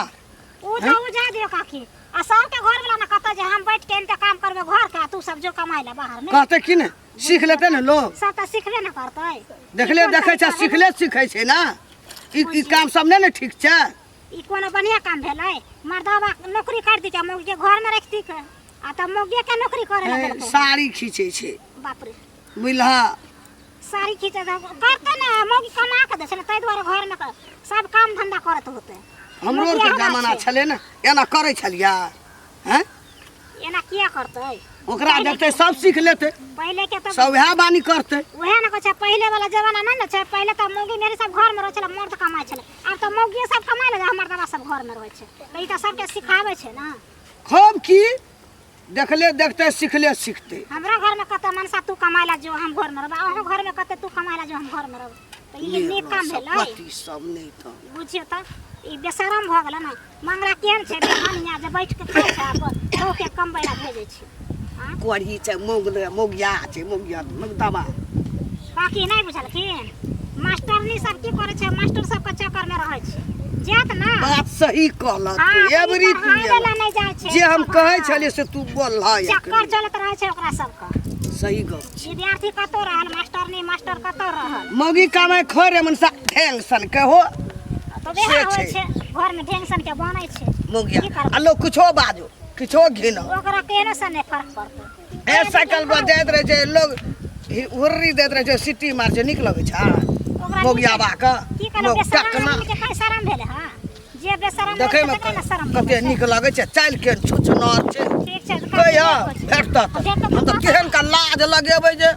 उ तो उ जा दियो काकी आ सब के घर वाला ना कहता जे हम बैठ के इंतजाम काम करबे घर का तू सब जो कमाई ले बाहर में कहते कि ने सीख लेते ना लोग सब तो सीखबे ना करतै देखले देखे छै सिखले सीखे छै ना ई काम सब नहीं ने ठीक छै ई कोनो बढ़िया काम भेलै मर्दवा नौकरी कर दी मौगी के घर में रख दी के आ त मौगी के नौकरी करे ए, लगे साड़ी खींचे छै बाप रे बुझलहा साड़ी खींचे करते ना मौगी कमा के दे छै तै दुआरे घर में सब काम धंधा करत होते हमरो मौगी के हमरा जमाना छै। छले ना एना करे छलिया हैं एना किया करतै ओकरा देखते सब सीख लेते पहले के तो सब वह बानी करते वहे ना कहै पहले वाला जमाना नहीं ना छै पहले तो मौगी मेरे सब घर में रह छले मर्द कमाय छले अब तो मौगी सब कमाय ले हमर दादा सब घर में रह छै तो ई तो सबके सिखावे छै ना खूब की देखले देखते सीखले सीखते। हमरा घर में कते मनसा तू कमाइला जो हम घर में रहबा, ओहो घर में कते तू कमाइला जो हम घर में रहब। तो ये नीक काम भेलै। पति सब नहीं तो बुझियो त ई बेशरम भ गेल ना। मंगरा केहन छै बेहानिया जे बैठ के खाइ छै तो के कमबैला भेजै छै। हां कोढ़ी छै मोगिया छै मोगिया मगदामा। बाकी नहीं बुझलखिन मास्टरनी सब की करे छै, मास्टर सब के चक्कर में रहै छै जात ना। बात सही कहलक एवरी नहीं जाय छै जे हम कहै छलिए से तू बोलला चक्कर चलत रहै छै ओकरा सब का। सही गप। विद्यार्थी कतो रहल मास्टरनी मास्टर कतो रहल। मौगी कामे खोरे मनसा टेंशन के हो तो बेहा होइ छै घर में टेंशन के बनै छै मोगिया। आ लोग कुछो बाजो किछो घिनो ओकरा केने से नहीं फर्क पड़तो। ए साइकिल पर जाइत रहे छै लोग हुर्री दैत रहे छै सिटी मार छै निक लगै छै मोगिया बा के की करे बेशरम के कई शरम भेले। हां जे बेशरम देखे में कते निक लगै छै चाल के छुछनर छै। ठीक छै कहिया भेटता हम तो केहन का लाज लगेबै जे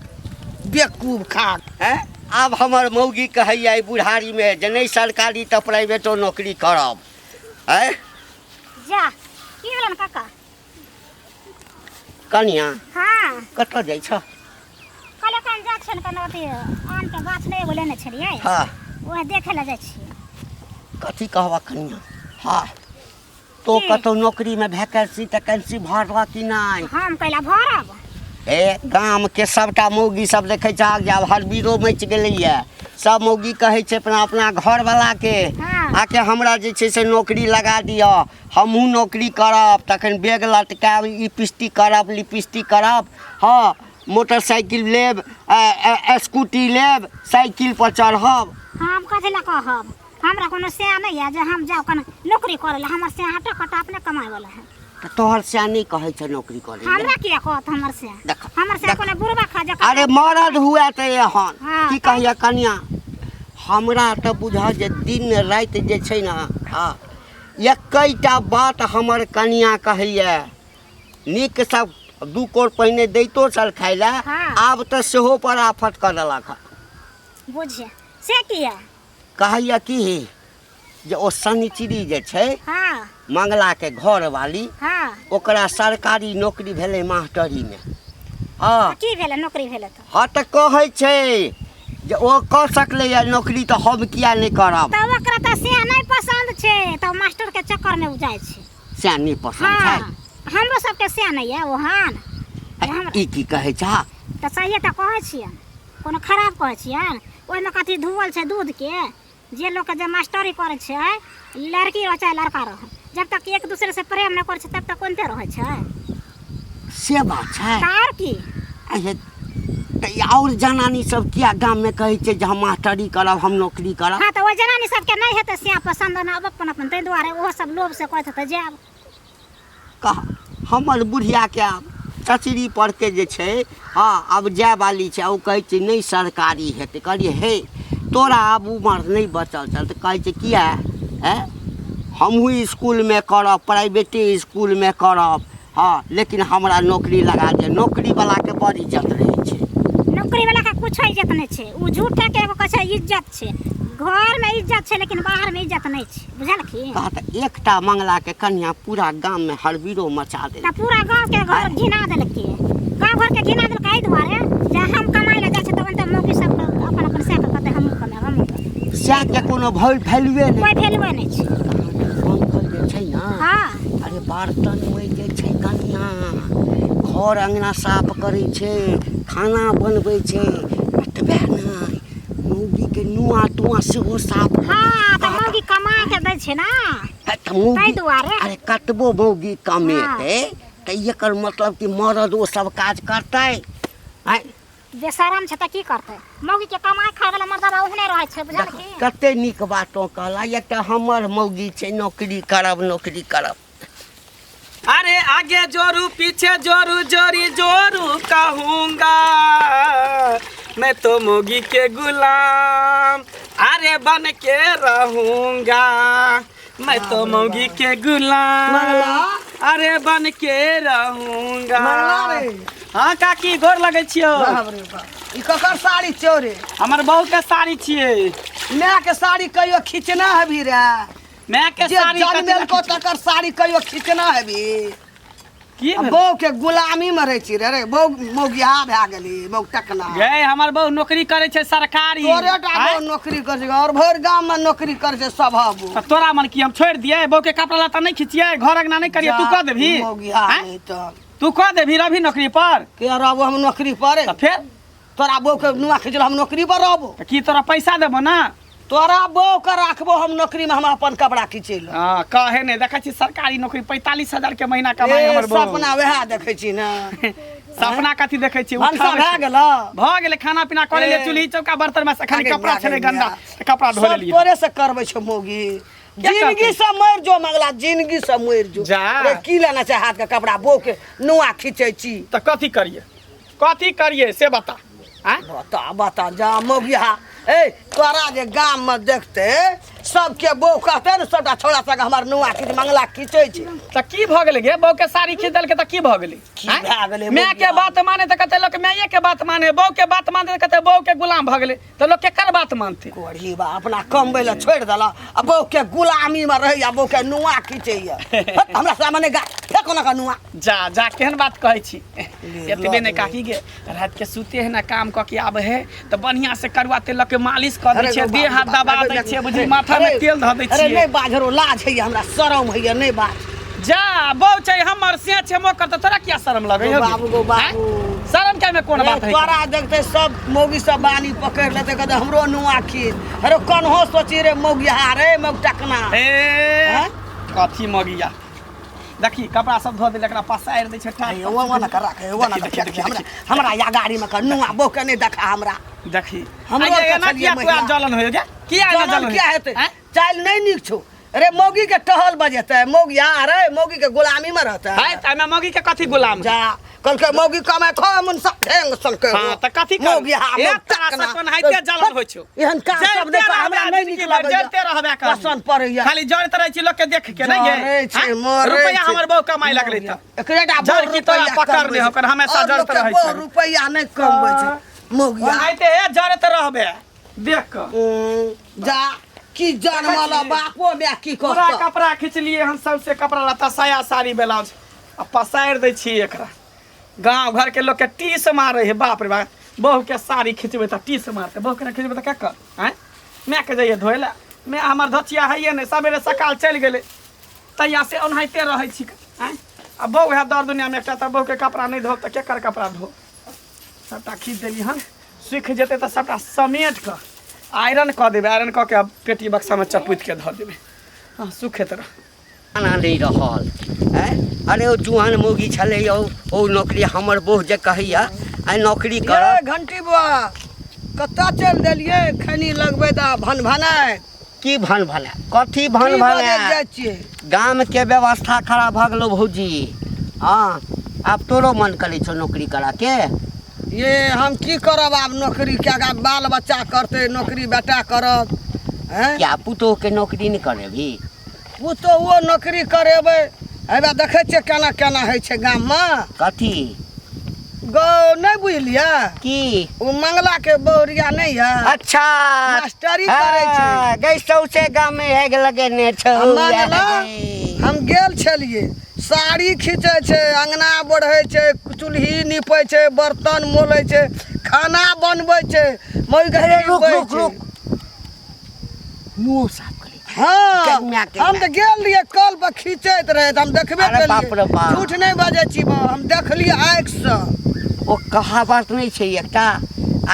बेवकूफ खाक हैं अब हमर मौगी कहैया ई बुढ़ारी में जे नहीं सरकारी तो प्राइवेटो नौकरी करब। हैं जा की भेलन काका। कनिया हां कतऽ जाइ छ? कले कान जा छन कने ओते आम के गाछ ले एगो लेने छलियै। हाँ ओहे देखे ला जाइ छी। कथी कहबा कनिया? हाँ तो कतौ नौकरी में वैकेंसी तैकेंसी भरबा कि नहीं? हम कैला भरब। ए गाम के सबटा मौगी सब देखे छ आब हरबीरो मच गेलैया। सब मौगी कहै छै अपना अपना घर वाला के हाँ। आके हमरा जे छै से नौकरी लगा दिया हमहू नौकरी करब तखन बैग लटकाब लिपस्टिक करब लिपस्टिक करब। हाँ मोटरसाइकिल लेब स्कूटी लेब साइकिल पर चढ़ब। हम कथि ला कहब हमरा कोनो से नहीं है जे हम जाओ कने नौकरी करे ला। हमर से हटा कटा अपने कमाए वाला है। तो तोहर से नहीं कहै छ नौकरी करे ले। हमरा किया कहत हमर से देख, हमर से कोनो बुरबा खा जा। अरे मरद हुआ तो एहन हाँ, की कहिया कनिया हमरा तो बुझा जे दिन रात जे छै ना। हाँ एकैटा बात हमर कनिया कहैया नीक सब 2 कोर पहिने दैतो छल खाइ ला। हाँ। आब तो सेहो पर आफत कर देलक। बुझिए से किया कहैया कि जे ओ शनिचरी जे छै हां मंगला के घर वाली हां ओकरा सरकारी नौकरी भेलै मास्टरी में। हाँ की भेले नौकरी भेले तो। हाँ तो कहै छै जे ओ कर सकलैया नौकरी तो हम किया नहीं करब। तब ओकरा त से नहीं पसंद छै त मास्टर के चक्कर में उजाय छै। से नहीं पसंद हां छै हमरो सब के से नहीं है ओहन। ई की कहै छ? त सही त कहै छियन कोनो खराब कहै छियन। ओइ में कथि धुवल छै दूध के जे लोग के जे मास्टरी करे छै लड़की रह चाहे लड़का रह जब तक एक दूसरे से प्रेम न करे छै तब तक कोनते रहै छै। से बात छै। तार की अरे तो और जनानी सब किया गांव में कहै छै जे हम मास्टरी करब हम नौकरी करब। हां त ओ जनानी सब के नहीं हेते से पसंद न अब अपन अपन तै दुआरे ओ सब लोभ से कहत त जाब। कह हमर बुढ़िया के आब चचरी पर के जे छै हाँ अब जाय वाली छै ओ कहै छै नहीं सरकारी हेतै। कहलिए हे तोरा अब उमर नहीं बचल चल तो कहै छै किया है हमहू स्कूल में करब प्राइवेटे स्कूल में करब। हाँ लेकिन हमरा नौकरी लगा दे। नौकरी वाला के बड़ इज्जत रहे छै। नौकरी वाला का कुछ इज्जत नहीं छै। उ झूठे के एगो कहै इज्जत छै। घर में इज्जत छै लेकिन बाहर में इज्जत नहीं छै बुझलखिन। कहा त एकटा मंगला के कन्या पूरा गांव में हड़बीरो मचा दे। त पूरा गांव के घर घिना देलकै। गांव घर के घिना देलकै एहि दुआरे जे हम कमाई ले जाय छै त ओनते मौगी सब अपन अपन से के कहते हम कमाए हम से के कोनो वैल्यूए नहीं कोई वैल्यूए नहीं छै। अंकल जे छै ना हां अरे बर्तन में जे छै कन्या घर अंगना साफ करे छै खाना बनबै छै एतबे नहीं मौगी के नुआ तुआ सेहो साफ हां त मौगी कमा के दै छै ना तै दुआरे। अरे कतबो मौगी कमेतै त एकर मतलब कि मर्द ओ सब काज करतै। हैं बेशरम छै त की करतै मौगी के कमाई खाय वाला मर्दबा ओहने रहै छै बुझलखिन। कते नीक बातो कहला एकटा हमर मौगी छै नौकरी करब नौकरी करब। अरे आगे जोरू पीछे जोरू जोरी जोरू कहूँगा मैं तो मोगी के गुलाम अरे बन के रहूँगा मैं तो मोगी के गुलाम अरे बन के रहूँगा। हाँ काकी गोर लगै छियो। ई ककर साड़ी चोरे? हमर बहू के साड़ी छियै। माय के साड़ी कहियो खींचना है भी रे। मैं के जे साड़ी जन्मेल को तकर साड़ी कहियो खींचना है भी। की भेल? बहू के गुलामी में रहे छी रे बहू मौगिया भए गेली बहू टकना गे हमर बहु नौकरी करे छै सरकारी तोरे टा बहू नौकरी कर छै और भर गांव में नौकरी कर छै सब बहू त तोरा मन की हम छोड़ दिए बहु के कपड़ा लत्ता नहीं खींचिए घर अंगना नहीं करिए तू कह देभी मौगिया हैं? नहीं तो तू कह देभी रवि नौकरी पर के रहबो हम नौकरी पर त फिर तोरा बहू के नुआ खिचल हम नौकरी पर रहबो त की तोरा पैसा देबो ना तोरा बहू के राखबो हम नौकरी में हम अपन कपड़ा खिचेल हां कहे ने देखै छी सरकारी नौकरी 45,000 के महीना कमाई हमर बहु सपना वह देखे छी ना सपना कथी देखै छी भनसा भए गेल भ गेलै खाना पीना करे ले चूल्ही चौका बर्तन में से खाली कपड़ा छले गंदा कपड़ा धो सब लेलिए तोरे से करबै छ मौगी क्या जिंदगी करते? से मर जो मंगला जिंदगी से मर जो जा। रे की लेना चाहे हाथ के कपड़ा बो के नुआ खींचे छी त कथी करिए से बता हैं बता बता जा मौगिया ए तोरा जे गांव में देखते सबके बो कहते न सबटा छोड़ा सके हमर नुआ खींच मंगला खींचे छी त की भ गेलै गे बहु के साड़ी खींच देलकै त की भ गेलै की हैं? भए गेलै माय के मौगिया? बात माने त कहते लोग माये के बात माने बहु के बात माने त कहते बहु के गुलाम भ गेलै त लोग केकर बात मानते कोढ़ी बा अपना कमबै ले छोड़ देला आ बो के गुलामी में रही आ बो के नुआ खींचे हमरा सामने गा फेको ना का नुआ जा केहन बात कहै छी ले एतबे ने लो। काकी गे रात के सूते है ना काम क के आबे है त बढ़िया से करुआ तेल के मालिश कर दै छै देह हाथ दबा दै छै बुझी माथा में तेल ध दै अरे छियै नहीं बाजरो लाज है हमरा शरम है नहीं बात जा बहु छै हमर से छै मो कर त तोरा क्या शर्म लगै गो हो बाबू, गो बाबू। हैं? शर्म के में कोन बात है तोरा देखते सब मौगी सब बानी पकड़ लेते कहते हमरो नुआ खींच अरे कन्हो सोची रे मौगिया रे मौग टकना ए हैं? कथी मगिया देखी कपड़ा सब धो दे एकरा पसार दै छै ठाक वो ना कर रखे वो ना देखी, देखी, हमरा हमरा या गाड़ी में कर नुआ बो के नहीं देखा हमरा देखी हमरो आगे के एना छलिए किया तू महिला। जलन होय गे किया एना जलन जलन क्या होय? हेते हैं? चाल नहीं निक छो अरे मौगी के टहल बजेते मौगिया रे मौगी के गुलामी में रहता है त मैं मगी के कथी गुलाम जा कल के मौगी कमे खो मन सब ढेंग सन के हां त कथी कर मौगिया ए तरह से कोन हाइते जलन होय छौ एहन काम सब देख हमरा नहीं निक लगे जरते रहबे कर पसंद पड़ैया खाली जरत रहै छी लोग के देख के नहीं जरै गे छै, हैं? मरै रुपया छै। हमर बहु कमाई लगलै त एकरेटा जड़ की तोरा पकड़ ले ओकर हमेशा जरत रहै छै रुपया नहीं कमबै छै मौगिया ओनाइते हे जरत रहबे देख क जा की जनमला बापो बे की पूरा कहत कपड़ा खींचलिए हम सबसे कपड़ा लत्ता साया साड़ी ब्लाउज आ पसार दै छी एकरा गांव घर के लोग के टीस मारे है बाप रे बाप बहू के साड़ी खींचबे त टीस मारते बहू के खींचबे त का कर हैं मैं के जाइए धोइला मैं हमर धोतिया है ने सवेरे सकाल चल गेले तैया से ओनाइते रहै छी हैं आ बहू है दर दुनिया में एकटा त बहू के कपड़ा नहीं धो त केकर कपड़ा धो सबटा खींच देली हन सूख जेते त सबटा समेट क आयरन क देबे आयरन क के अब पेटी बक्सा में चपुत के धो देबे हां सुखैत रह खाना नहीं रहल हैं? अरे ओ जुआन मौगी छलै ओ नौकरी हमर बोह जे कहैया आइ नौकरी कर ये घंटी बुआ कत्ता चल देलिए खनी लगबे दा भन भनाय की भन भला कथी भन की बजे भला जाइ छियै गाम के व्यवस्था खराब भ गेलो भौजी हाँ आब तोरो मन करै छौ नौकरी करा के ये हम की करब आब नौकरी क्या बाल बच्चा करते नौकरी बेटा करब हैं क्या पुतोह के नौकरी नहीं करेबी वो तो वो नौकरी करेबै एबे देखै छियै केना केना होइ छै गाम में कथी गौ नहीं बुझलियै की वो मंगला के बौरिया नहीं है अच्छा मास्टरी करै छै हाँ, गई सौसे गाम में हेग लगेने छौ मानला हम गेल छलिए साड़ी खींचे छै अंगना बढ़ै छै चूल्ही नीपै छै बर्तन मोलै छै खाना बनबै छै मई अरे रुक गई रुक रुक मुंह साफ करे हाँ कन्या के हम तो गेल रहिए कल पर खींचैत रहे त हम देखबे अरे बाप रे केलिए बाप। झूठ नहीं बाजै छी बा, हम देखलिए आँखि से ओ कहावत नहीं छै एकटा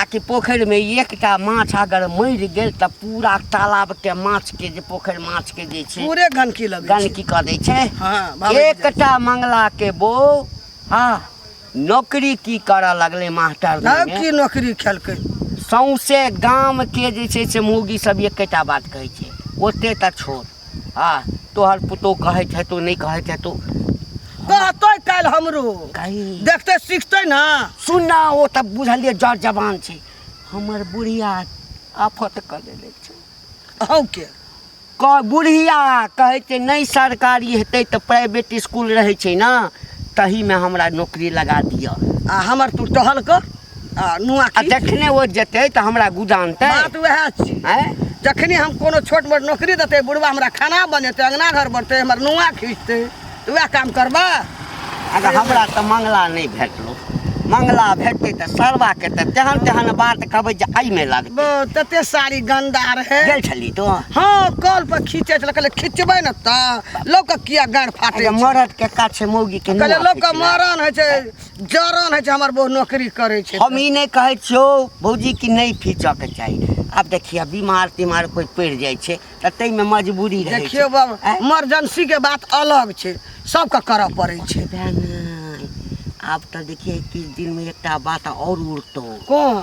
आकि पोखरि में एकटा माछ अगर मरि गेल त पूरा तालाब के माछ के जे पोखरि माछ के जे छै पूरे गंदगी लगे गंदगी कऽ दै छै हाँ भाभी जी। एकटा मंगला के बो हाँ नौकरी की करऽ लगलै मास्टर अब में की नौकरी खेलकै सौंसे गाम के जे छै से मुर्गी सब एकेटा बात कहै छै ओते त छोड़ हाँ तोहर पुतोह कहैत हेतौ नहीं कहैत हेतौ कहतै काल्हि हमरो कही देखते सीखतै ना सुनना ओ त बुझलिए जड़ जवान छै हमर बुढ़िया आफत कऽ देले छै अहूँ के बुढ़िया कहै छै नहीं सरकारी हेतै तऽ प्राइवेट स्कूल रहै छै ने तही में हमरा नौकरी लगा दिअ आ हमर तू टहल कर आ नुआ आ की जखने ओ जेतै तऽ हमरा गुदानतै बात वएह छी हैं जखनी हम कोनो छोट मोट नौकरी देते बुढ़वा हमरा खाना बनेते अंगना घर बढ़ते हमर नुआ खींचते तो वह काम करबा अगर हमरा तो मंगला नहीं भेटलो मंगला भेटते तो सरवा के तो तेहन तेहन बात कहबै जे आई में लगते तते सारी गंदा रहे गेल छली तो हाँ कल पर खींचे चल कहले खींचबै न त लोक किया गाड़ फाटे मरद के काछे मौगी के कहले लोक मरण है छै जरन है छै हमर बहु नौकरी करे छै हम ई नहीं कहै छियो भौजी की नहीं खींचऽ के चाहिए अब देखिए बीमार तीमार कोई पड़ जाए छै त तै में मजबूरी रहे छै देखियो बाबा इमरजेंसी के बात अलग छै सबके करऽ पड़ै छै अब तो देखिए 21 दिन में एकटा बात और उड़तो कोन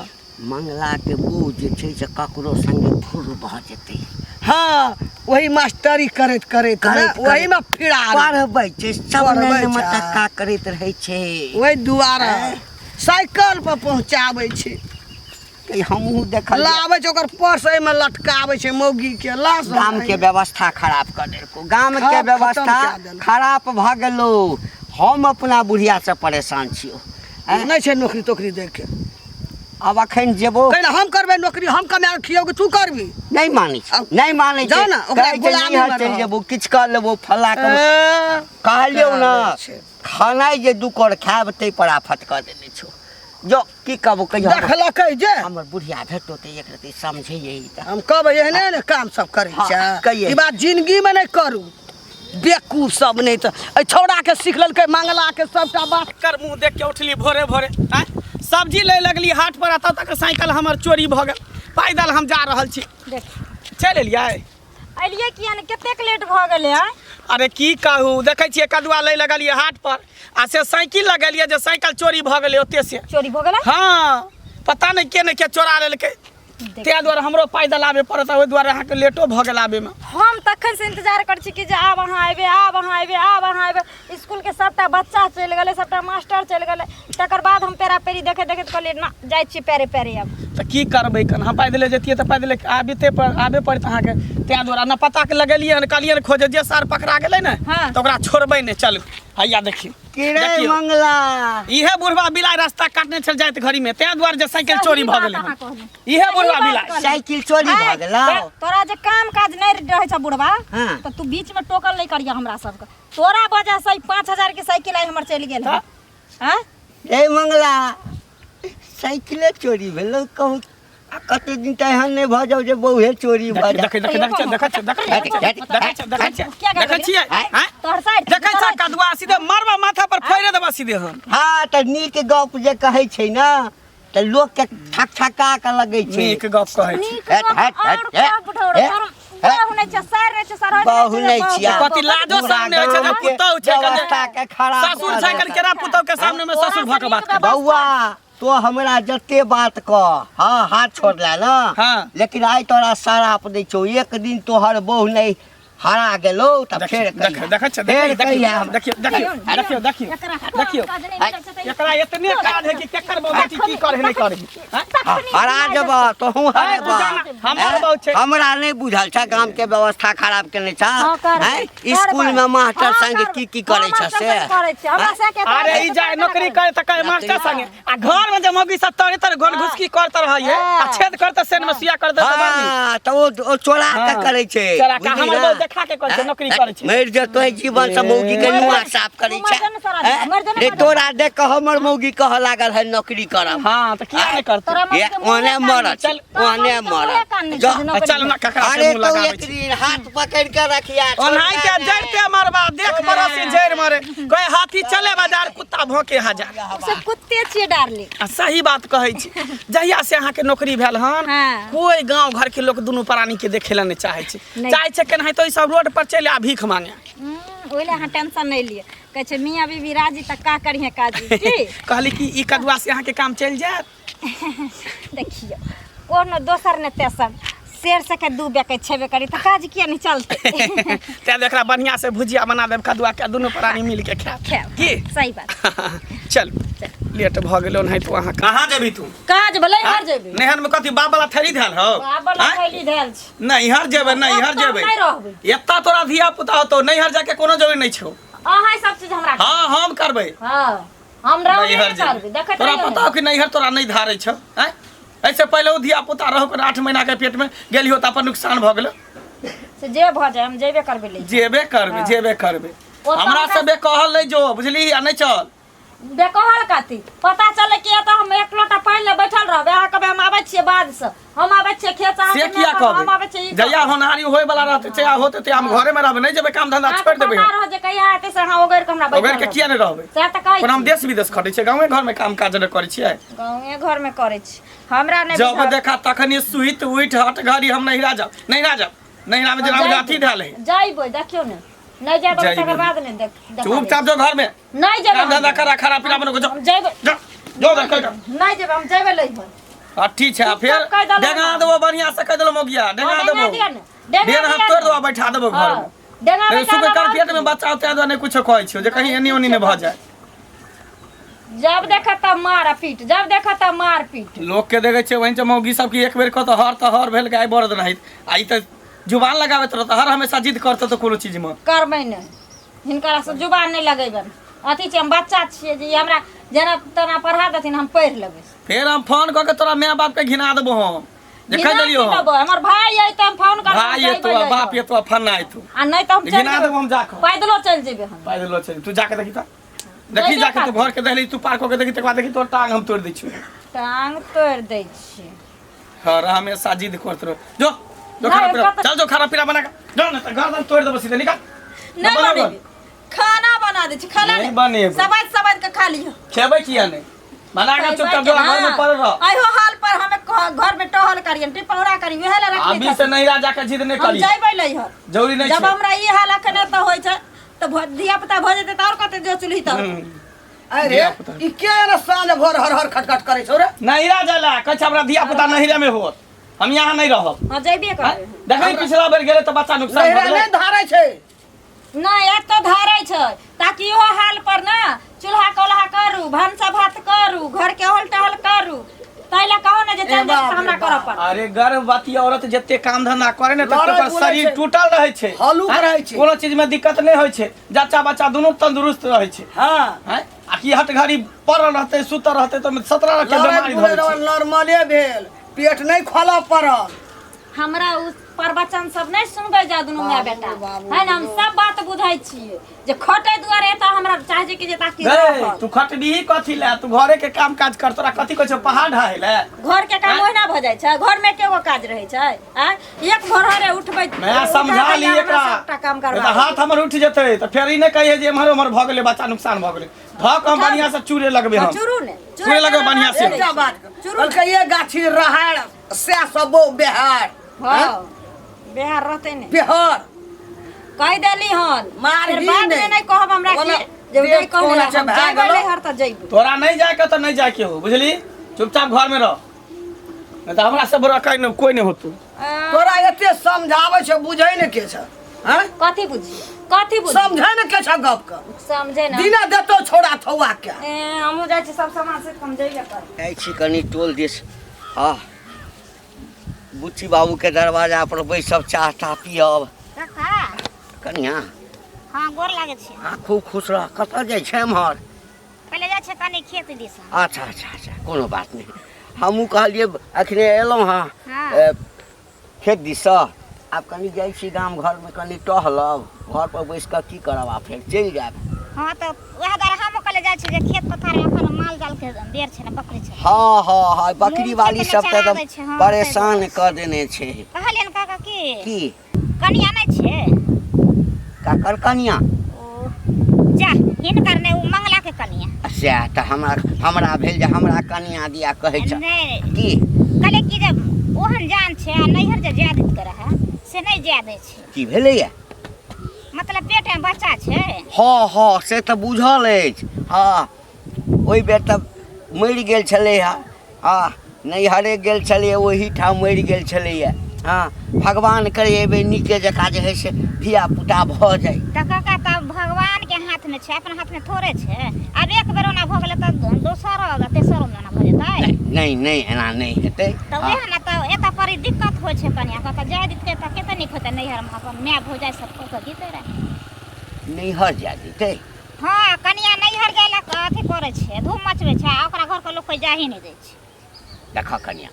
मंगला के बू जे छै से ककरो संगे फुर भ जेतै हाँ वही मास्टरी करैत करैत वही में फिरा पढ़बै छै सब ने मटक्का करैत रहै छै वही दुआरा साइकिल पर पहुंचाबै छै हमहू देखल लाबै छै ओकर पर्स में लटकाबै छै मौगी के लाश गाम के व्यवस्था खराब कर देलको गाम के व्यवस्था खराब भ गेलो हम अपना बुढ़िया से परेशान छियो नहीं छै नौकरी तोकरी दे के अब अखन जेबो कहले हम करबै नौकरी हम कमा के खियौ के तू करबी नहीं मानै जाओ ना ओकरा गुलामी में चल जेबो किछ कर लेबो फला कर कहलियो ना खाना जे दू कर खाब तै पर आफत कर देने छो जो की कहबो कहियो देखलकै जे हमर बुढ़िया भेटो त एक रति समझे यही त हम कहबै एहने ने काम सब करै छै ई बात जिंदगी में नहीं करू बेकूफ सब नहीं तो छौड़ा के सीख ललकै मंगला के सबटा बात कर मुंह देख के उठली भोरे भोरे सब्जी ले लगली हाट पर तब तक साइकिल हमर चोरी भ गेल पैदल हम जा रहल छी चल एलियै अलियै किया ने कतेक लेट भ गेलै अरे की कहू देखै छियै कदुआ ले लगलियै हाट पर आ से साइकिल लगलियै जे साइकिल चोरी भ गेलै ओते से चोरी भ गेलै हाँ पता नहीं के चोरा लेलकै ते द्वारा हमरो पैदल आबे पड़त ओहि द्वारा अहाँ के लेटो भ गेल आबे में हम तखन से इंतजार कर छी कि जे आब अहाँ आबे आब अहाँ आबे आब अहाँ आबे स्कूल के सबटा बच्चा चल गेलै सबटा मास्टर चल गेलै तकर बाद हम पेरा पेरी देखे देखे कहलिए ना जाय छी पेरे पेरे अब त की करबै कन हम पैदले जतियै त पैदले आबे पड़त अहाँ के ते द्वारा न पता के लगलियै न कहलियै न खोजे जे सार पकड़ा गेलै न त ओकरा छोड़बै ने चल हैया देखियो किरे मंगला इहे बुढ़वा बिलाइ रास्ता काटने चल जाइत घड़ी में ते द्वारा जे साइकिल चोरी भ गेलै इहे बुढ़वा बिलाइ साइकिल चोरी भ गेलौ तोरा जे काम काज नहीं रहै छ बुढ़वा त तू बीच में टोकल नहीं करिया हमरा सब के तोरा वजह से 5000 के साइकिल आई हमर चल गेल हां ए मंगला साइकिल चोरी भेलौ कहू आ कते दिन त एहन नहीं भ जाउ जे बहुए चोरी भ जाए देखै छियै तोहर साइड देखै छ कदुआ सीधे मारबा माथा पर फोड़े देबा सीधे हम हां त नीक गप जे कहै छै ना त लोग के ठकठका के लगै छै नीक गप कहै छै बहु नहीं छिया कति लाजो सामने होइ छै जे पुतौ छै व्यवस्था के खराब ससुर छै कन केरा पुतौ के सामने में ससुर भ के बात कर बौआ तो हमरा जते बात कह हाँ हाथ छोड़ला ना लेकिन आई तोरा शराप दै छौ एक दिन तोहर बहु नहीं हरा गेलो त फेर देखियो एकरा इतने काज है कि केकर बेटी की करे नहीं करे हरा जब तो हूं हरेबा हमरा नहीं बुझल छ गाम के व्यवस्था खराब केने छ स्कूल में मास्टर संगे की करे छ से अरे ई जाय नौकरी करे त कहे मास्टर संगे आ घर में जे मौगी सब तरे तर घर घुसकी करत रहै आ छेद करत सेन में सुया कर दे त बानी त ओ चोरा के करे छै चोरा का हमर खा के कर नौकरी करे छै मर जतो जीवन से मौगी के नुआ साफ करे छै रे तोरा देख के हमर मौगी कह लागल है नौकरी करब हां त किया नहीं करत ओने मर चल ओने मर चल ना ककरा से मुंह लगाबै एक दिन हाथ पकड़ के रखिया ओनाई के जड़ते मरबा देख बरसी जड़ मारे कोई हाथी चले बाजार कुत्ता भौंके हजार से कुत्ते छिए डारली सही बात कहै छी जहिया से अहाँ के नौकरी भेल हन कोई गांव घर के लोग दुनू प्राणी के देखेला नहीं चाहे छै केनाहि तो ई सब रोड पर चले आ भीख मांगे ओइले अहाँ टेंशन नहीं लिए कहै छै मियां बीबी राजी त का करिए काजी की कहली कि ई कदुआ से अहाँ के काम चल जात देखियो कोनो दोसर ने तेसर शेर से के दू बेके छेबे करी त काज किया नहीं चलते ते देखरा बढ़िया से भुजिया बना देब कदुआ के दुनू प्राणी मिल के खा की सही बात चल लेट भ गेलो नहीं तो अहाँ कहां जेबी तू कहां जेबे ले हर जेबे नहर में कथि बाप वाला थैली धैल हो बाप वाला थैली धैल छ नहीं हर जेबे नहीं रहबे एत्ता तोरा धिया पुता हो तो नहीं हर जाके कोनो जरूरी नहीं छौ अहाँ सब चीज हमरा हां हम करबै हां हम नहीं करबै देखै तोरा पता हो कि नहीं हर तोरा नहीं धारै छ हैं ऐसे पहले धिया पुता रहो कर 8 महीना के पेट में गेलियो त अपन नुकसान भ गेलो से जे भ जाय हम जेबे करबै ले जेबे करबै वो तो हमरा से बेकहल नहीं जो बुझली आ नहीं चल बेकहल काती पता चले कि तो हम एक लोटा पानी ले बैठल रहबे आ कबे हम आबै छियै बाद से हम आबै छियै खेत से से किया हम आबै कहबे छियै जया होनहारी होय वाला रहते छै आ होते ते हम घरे में रहबे नहीं जेबे काम धंधा छोड़ देबे पता रह जे कहिया आते से हां ओगर के हमरा बैठल ओगर के किया नहीं रहबे से त कहै पर हम देश विदेश खटै छै गांवे घर में काम काज न करै छियै गांवे घर में करै छी हमरा नहीं जब देखा तखनी सुइत उठ हट घड़ी हम नहिरा जाब नहिरा में जना गाठी धाले जाइबो देखियो ने नहीं जाइबो तकर बाद ने देख चुपचाप जो घर में नहीं जेबे काम धंधा करा खरा पीला बनो जो जाइबो जो देख नहीं जेबे हम जेबे लइबो ठीक है फिर डेंगा देबो बढ़िया से कह देलो मोगिया डेंगा देबो डेढ़ हाथ तोड़ देबो बैठा देबो घर में डेंगा नहीं सुबह कर पेट में बच्चा होते हैं नहीं कुछ कहै छियो जे कहीं एनी ओनी ने भ जाए जब देखा तब मार पीट जब देखा तब मार पीट लोग के देखे छै वहीं मौगी सब की एक बेर कह तो हर भेल गाय बरद नहीं आई त जुबान लगावत रहत हर हमेशा जिद करत तो कोनो चीज में करबै नहीं हिनकरा से जुबान नहीं लगेबन अथी छै हम बच्चा छियै जे हमरा जना तना पढ़ा देथिन हम पढ़ लेबै फिर हम फोन क के तोरा माय बाप के घिना देबो हम जे कह देलियो हमर भाई आई त हम फोन कर भाई ये तो बाप ये तो फन्ना है तू आ नहीं त हम घिना देबो हम जाके पैदलो चल जेबे हम पैदलो चल तू जाके देखी त देखी जाके तू घर के देखली तू पार क के देखी तक बाद देखी तोर टांग हम तोड़ दै छी टांग तोड़ दै छी हर हमेशा जिद करत रहो जो खाना पीना चल जो खाना पीना बना के जो न त गर्दन तोड़ देबो सीधे निकाल नहीं बनेबे खाना बना दे छी खाना नहीं बनेबे सबैत के खा लियो खेबै किया नहीं बना के चुपचाप जो घर में पड़ रह आइहो हाल पर हमें घर में टहल करियन टिपौरा करी वहे ला रखी अभी से नहीं राजा के जिद नहीं हम करी जइबै लई हर जरूरी नहीं जब हमरा ई हाल अखने त होय छै त धिया पुता भ जेते त और कते जो चुलही त अरे ई के न साँझ भर हर हर खटखट करे छौ रे नहीं राजा ला कछ हमरा धिया पुता नहिरा में होत हम यहाँ नहीं रहब हां जइबे करबे देखै पिछला बेर गेले त बच्चा नुकसान नहिरा भऽ गेलै नहीं धारे छै नहीं एक तो धारै छै ताकि ओ हाल पर ना चूल्हा कोल्हा करू भंसा भात करू घर के हल टहल करू तैला कहो ने जे चल हमरा करऽ पड़ अरे गर्भवती औरत जते काम धंधा करे ने तते लड़ाई ओकर बोलै शरीर छै। टूटल रहे छै हल्लुक हैं? रहै छै। कोनो चीज में दिक्कत नहीं होय छै जच्चा बच्चा दोनों तंदुरुस्त रहे छै हां हैं आ की हट घड़ी पड़ल रहते सुतल रहते तो 17 रंग के बीमारी धरै छै नॉर्मले भेल पेट नहीं खोला पड़ल हमरा उस प्रवचन सब नहीं सुनबै जा दुनू माय बेटा है ना हम सब बात बुझाई छियै जे खटे दुआरे त हमरा चाहे छै कि जे ताकि ए, तू खटबी कथी ले तू घरे के काम काज कर तोरा कथी कहै छै पहाड़ ढाहिले घर के काम ओहिना भ जाय छै घर में केगो काज रहै छै आ एक भोरे उठबै मैं समझा ली एकरा सबटा काम नहीं करबा तो हाथ हमर उठ जेतै त फेर ई नहीं कहिए जे हमर हमर भ गेलै बच्चा नुकसान भ गेलै धक हम बढ़िया से चूरे लगबे हम चुरू ने चूरे लगबे बढ़िया से एकटा बात कहलकै ये गाछी रहाड़ से सबो बिहार हां बिहार रहते ने बिहार कह देली हन मार फिर ही बाद में नहीं। नहीं कहब हमरा ओना कि जे नहीं कहब कोना हम छै भाग जाइबै गेलो। नहीं हर त जइबै तोरा नहीं जाए के तो नहीं जाए के हो बुझली चुपचाप घर में रह नहीं तो हमरा से बड़ा कोई नहीं होतू तोरा एते समझाबै छै बुझै ने के छै हैं कथी बुझी कथी बुझी समझै ने के छै गप के समझे ना दिना देतो छोड़ा थौआ के हमहू जाइ छी सब समाज से कम जइबे कर जाइ छी कनि टोल दिस आ बुच्ची बाबू के दरवाजा पर बैसब चाह ताह पियब काका कनिया हाँ गोर लागे छै हाँ खूब खुश रह कतऽ जाइ छै एम्हर पहिले जाइ छै कनि खेत दिस अच्छा अच्छा अच्छा कोनो बात नहीं हमहूँ कहलिए अखने एलहुँ हाँ हाँ। खेत दिससँ आब कनि जाइ छी गाम घरमे कनि टहलब घर पर बैस कऽ की करब आ फेर चलि जायब हाँ तो वएह द्वारा हम कहले जाइ छी जे खेत पथार में अपन माल जाल के बेर छै ने बकरी छै हाँ हाँ हाँ बकरी वाली सब तऽ चराबै छै, एकदम हाँ, परेशान कऽ देने छै कहलियन काका की की कनिया नहि छै काकर कनिया ओ जा हिनकर ने उ मंगला के कनिया सएह तऽ हमरा भेल जे हमरा कनिया दिया कहै छै नहीं की कहले की जब ओहन जान छै आ नैहर जे जाय दैत करे है से नहीं जाय दै छै की भेलैया मतलब पेट में बच्चा छै हाँ हाँ से तऽ बुझल अछि हाँ ओहि बेर तऽ मरि गेल छलै हाँ नैहरे गेल छलै ओही ठाम मरि गेल छलैया हाँ भगवान करे एबे नीके जकाँ जे है से धिया पुता भऽ जाइ तऽ काका तब भगवान के हाथ में छै अपन हाथ में थोड़े छै आब एक बेर ओना भऽ गेलै तऽ दोसर तेसर ओना भऽ जेतै नहीं नहीं एना नहीं हेतै तऽ वएह ने तऽ एतऽ पर दिक्कत होइ छै कनिया कतऽ जाय दितै तऽ कते नीक होतै नैहर में अपन माय भौजाइ सब कऽ दितै रहे नैहर जा जेतै हाँ कनिया नैहर जाय लए अथी करे छै धूम मचबै छै आ ओकरा घर के लोग कोई जा ही नहीं दै छै देखऽ कनिया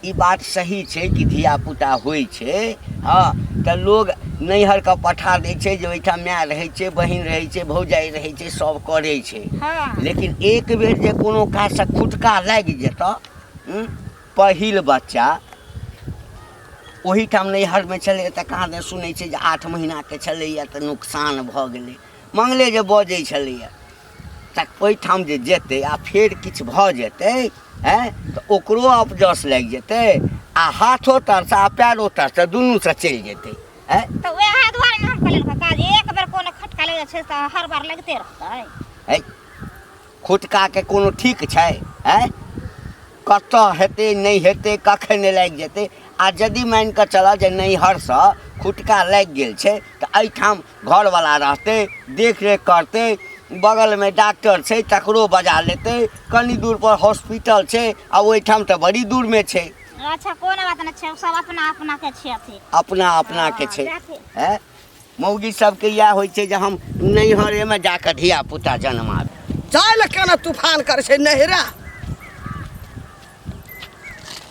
ई बात सही छै कि धिया पुता होइ छै हाँ तऽ लोग नैहर के पठा दै छै जे ओहिठाम माय रहै छै बहिन रहै छै भौजाइ रहै छै सब करै छै लेकिन एक बेर जे कोनो काजसँ खुटका लागि जेतऽ पहिल बच्चा ओहीठाम नैहरमे छलै तऽ कहाँ दे सुनै छै जे 8 महीनाके छलैए तऽ नुकसान भऽ गेलै मंगले जे बजै छलैए तऽ ओहिठाम जे जेतै आ फेर किछु भऽ जेतै तऽ ओकरो अपजस लागि जेतै आ हाथो तरसँ आ पैरो तरसँ दुनूसँ चलि जेतै तो वएह दुआरे हम कहलियै काका एक बेर कोनो खटका लगे छै तऽ हर बार लगते रहतै खुटकाके कोनो ठीक छै कतऽ हेतै नहि हेतै कखन लागि जेतै आ यदि मानि कऽ चलऽ जे नैहरसँ खुटका लागि गेल छै तऽ एहिठाम घरवला रहतै देखरेख करतै बगलमे डॉक्टर छै तकरो बजा लेतै कनि दूर पर हॉस्पिटल छै आ ओहिठाम तऽ बड़ी दूरमे छै अच्छा कोनो बात नहीं छै सब अपना अपना के छै अथी अपना अपना के छै मौगी सबके इएह होइ छै जे हम नैहरेमे जाकऽ धिया पुता जन्माबे जाय लए केना तूफान करै छै नहिरा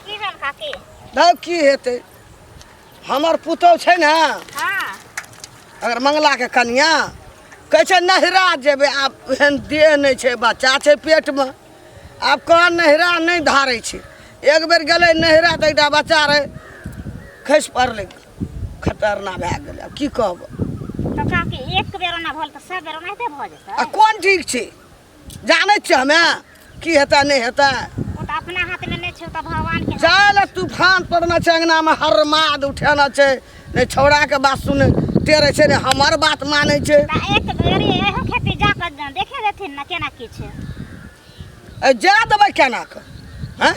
की भेल काकी तब की हेतै हमर पुतौह छै ने हाँ अगर मंगलाके कनिया कहै छै नहिरा जेबै आब एहन देह नहि छै बच्चा छै पेटमे आब कहाँ नहिरा नहि धारै छै एक बेर गेलै नहिरा तऽ एकटा बच्चा रहै खसि पड़लै खतरनाक भए गेलै आब की कहब तो काकी एक बेर ना भल तो सब बेर ओनाहिते भऽ जेतै आ कोन ठीक छै जानै छियै हमे की हेतै नहि हेतै ओ तऽ अपना हाथ में नहीं छै तो भगवान के चल तूफान पड़ना छै अंगनामे हरमाद उठाना छै नहीं छौड़ाके बात सुनै तेरे छै ने हमर बात मानै छै तऽ एक बेर एहो खेती जाकर देखे देथिन ना केना की छै जा देबै केना कऽ हैं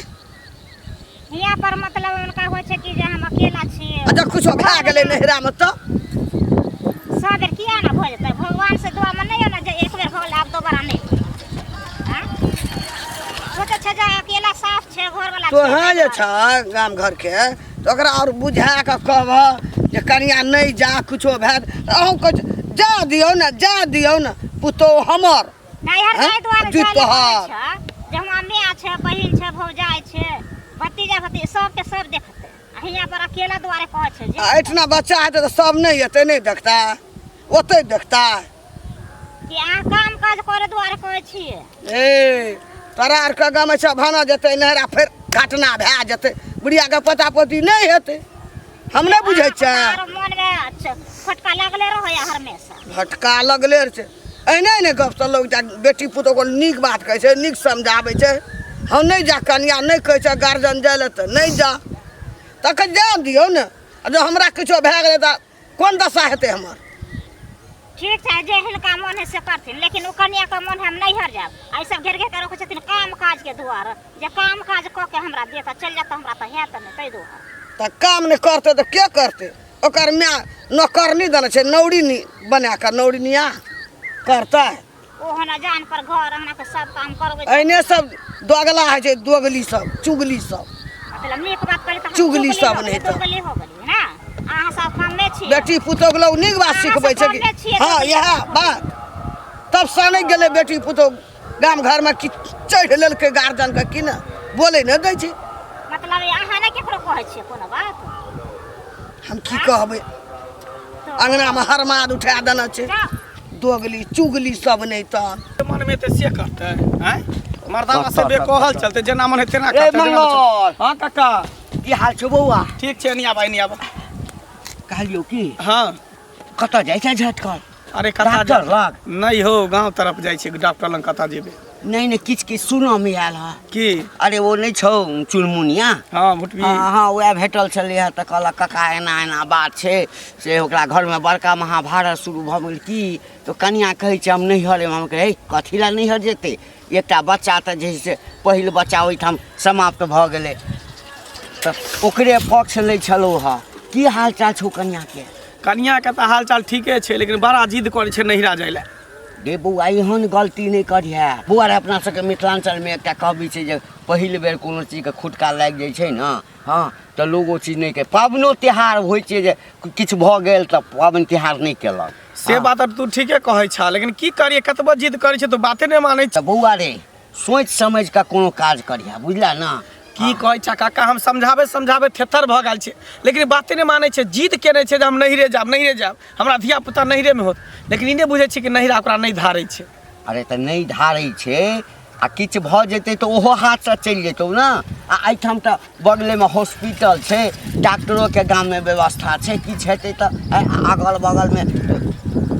हियाँ पर मतलब उनका होइ छै कि जे हम अकेला छियै अच्छा कुछो भए गेलै नहिरामे तऽ सब बेर किया ना भऽ जेतै भगवान से दुआ में नहीं हो ना जे एक बेर भऽ गेलै आब दोबारा नहीं हैं सोचे छै जे अकेला साफ छै घर वाला तो हाँ जे छ गाम घरके तऽ ओकरा और बुझा कऽ कहबह जे कनिया नहीं जा कुछो भए अहूँ कह जा दियौ ने पुतौह हमर नैहर हैं? के द्वारे जी जाय तोहार। छै जे हमरा माय छै बहिन छै भौजाई छै भतीजा भतीजा सबके सब देखतै आ हियाँ पर अकेला द्वारे कहै छै जे एहिठिना बच्चा हेतै तऽ सब नहीं हेतै नहीं देखता ओतै देखता कि अहाँ काम काज करे द्वारे कहै छियै ए तोरा आरके गाममे छै भाना जेतै नहिरा फेर घटना भए जेतै बुढ़ियाके पता पोती नहीं हेतै हम नहीं बुझै छै मन में फटका लगले रहो हमेशा भटका लगले छै एहने ने गप से लोग बेटी पुतौह को नीक बात कहै छै नीक समझाबै छै हम नहीं जा कनिया नहीं कहै छै गार्जियन जाय लए तऽ नहीं जा तखन जा दियौ ने जब हमरा किछो भए गेलै तऽ कोन दशा हेतै हमर ठीक छै जे हिनका मन है से करथिन लेकिन ओ कन्या का मन है हम नहीं हर जाब ऐसा घेर घेर के रखै छथिन काम काज के दुआरे जे काम काज कऽ के हमरा देता चल जाता हमरा तऽ है तऽ नहीं तै दुआरे तऽ काम नहीं करतै तऽ के करतै ओकर माय नौकरनी देने छै नौरी बना कऽ नौरिनिया करतै ओहो न जान पर घर अंगना के सब काम करबै एहने सब दोगला होइ छै दोगली सब चुगली सब मतलब नीक बात करे तऽ चुगली सब नहीं तऽ चुगली हो गेली ना अहाँ सब काम में छी बेटी पुतौह लोग नीक बात सिखबै छै कि हाँ इएह बात तब सनक गेलै बेटी पुतौह गाम घरमे कि चढ़ि लेलकै गार्जियनके कि ने बोलै नहि दै छै मतलब अहाँ ने केकरो कहै छियै कोनो बात हम की कहबै अंगनामे हरमाद उठा देने छै दोगली चुगली सब नहीं तऽ मन में तो से करते हैं मर्दाना से बेकहल चलते जेना मन है तेना रे करते मंगल हां काका की हाल छौ बौआ ठीक छै नहीं आबा कहलियो की हां कतऽ जाइ छै झटकर अरे कथा डॉक्टर लग नहीं हो गांव तरफ जाइ छै डॉक्टर लग कथा जेबे नहीं किछ सुनो में आयल है की अरे वो नहीं छौ चुनमुनिया हां भुटवी हाँ वह भेटल छलै है तऽ कहलक कका एना एना बात छै से ओकरा घरमे बड़का महाभारत शुरू भऽ गेल की तो कनिया कहै छै हम नैहर हम कहै कथी लए नैहर जेतै एकटा बच्चा तऽ जे से पहिल बच्चा ओहिठाम समाप्त भऽ गेलै तऽ ओकरे पक्ष लै छलौ हँ की हाल चाल छौ कनियाके कनिया के तऽ हाल चाल ठीके छै लेकिन बड़ा जिद करै छै नैहरा जाइ लए रे बौआ एहन गलती नहीं करिहे बौआ रे अपना सबके मिथिलांचलमे एकटा कहबी छै जे पहिल बेर कोनो चीजके खुटका लागि जाइ छै ने हाँ तऽ लोग ओ चीज नहीं के पाबनो त्योहार होइ छै जे किछु भऽ गेल तऽ पाबनि त्योहार नहीं केलक से बात तू ठीके कहै छ लेकिन की करिए कतबो जिद करै छै तो बाते नहीं मानै छै तऽ बौआ रे सोच समझ कऽ कोनो काज करिहे बुझला ने की कहै छै काका, हम समझाबे थेथर भऽ गेल छै, लेकिन बाते नहि मानै छै, जिद केने छै जे हम नहिरे जाब, हमरा धिया पुता नहिरे में होत, लेकिन ई नहि बुझै छै कि नहिरा ओकरा नहीं धारै छै। अरे तऽ नहीं धारै छै आ किछु भऽ जेतै तऽ ओहो हाथसँ चलि जेतौ ने। आ एहिठाम तऽ बगलेमे हॉस्पिटल छै, डॉक्टरोके गाममे व्यवस्था छै, किछु हेतै तऽ अगल बगलमे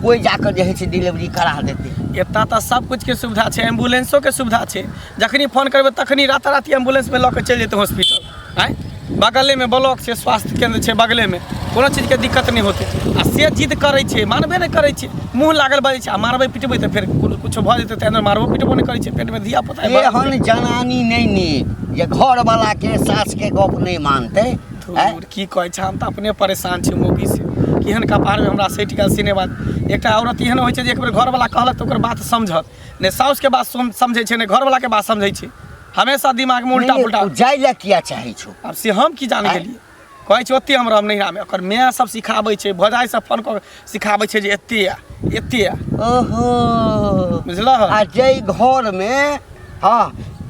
कोई जाकर जे है से डिलीवरी करा देतै। एतऽ तऽ सब कुछके सुविधा छै, एम्बुलेंसोके सुविधा छै, जखनी फोन करबै तखनी राताराती एम्बुलेंसमे लऽ के चलि जेतै हॉस्पिटल। आँय बगले में ब्लॉक छै, स्वास्थ्य केंद्र छै बगले में, कोनो चीज के दिक्कत नहीं होते। आ से जिद करे छै, मानबे नहीं करे छै, मुँह लागल बजे छै, आ मारबे पिटबे तो फिर कुछ भ जेतै त अंदर मारबो पिटबो नहीं करे छै, पेट में धिया पुता है। एहन जनानी नहीं नीक जे घर वाला के सास के गप नहीं मानते। की कहे छै, हम त अपने परेशान छी मौगी से, केहन कपार में हमरा सेट गेल सिने बात। एकटा औरत एहन होइ छै जे एक बेर घर वाला कहलक त ओकर बात समझत, ने साउस के बात समझे छै, ने घर वाला के बात समझे छै, हमेशा दिमाग में उल्टा पुल्टा। जाय ला किया चाहे छो? अब से हम की जान गेलिए, कहै छै ओते हमरा नहिरा में, ओकर माय सब सिखाबै छै, भौजाई सब फोन क सिखाबै छै जे एते ओहो बुझलह। आ जई घर में हां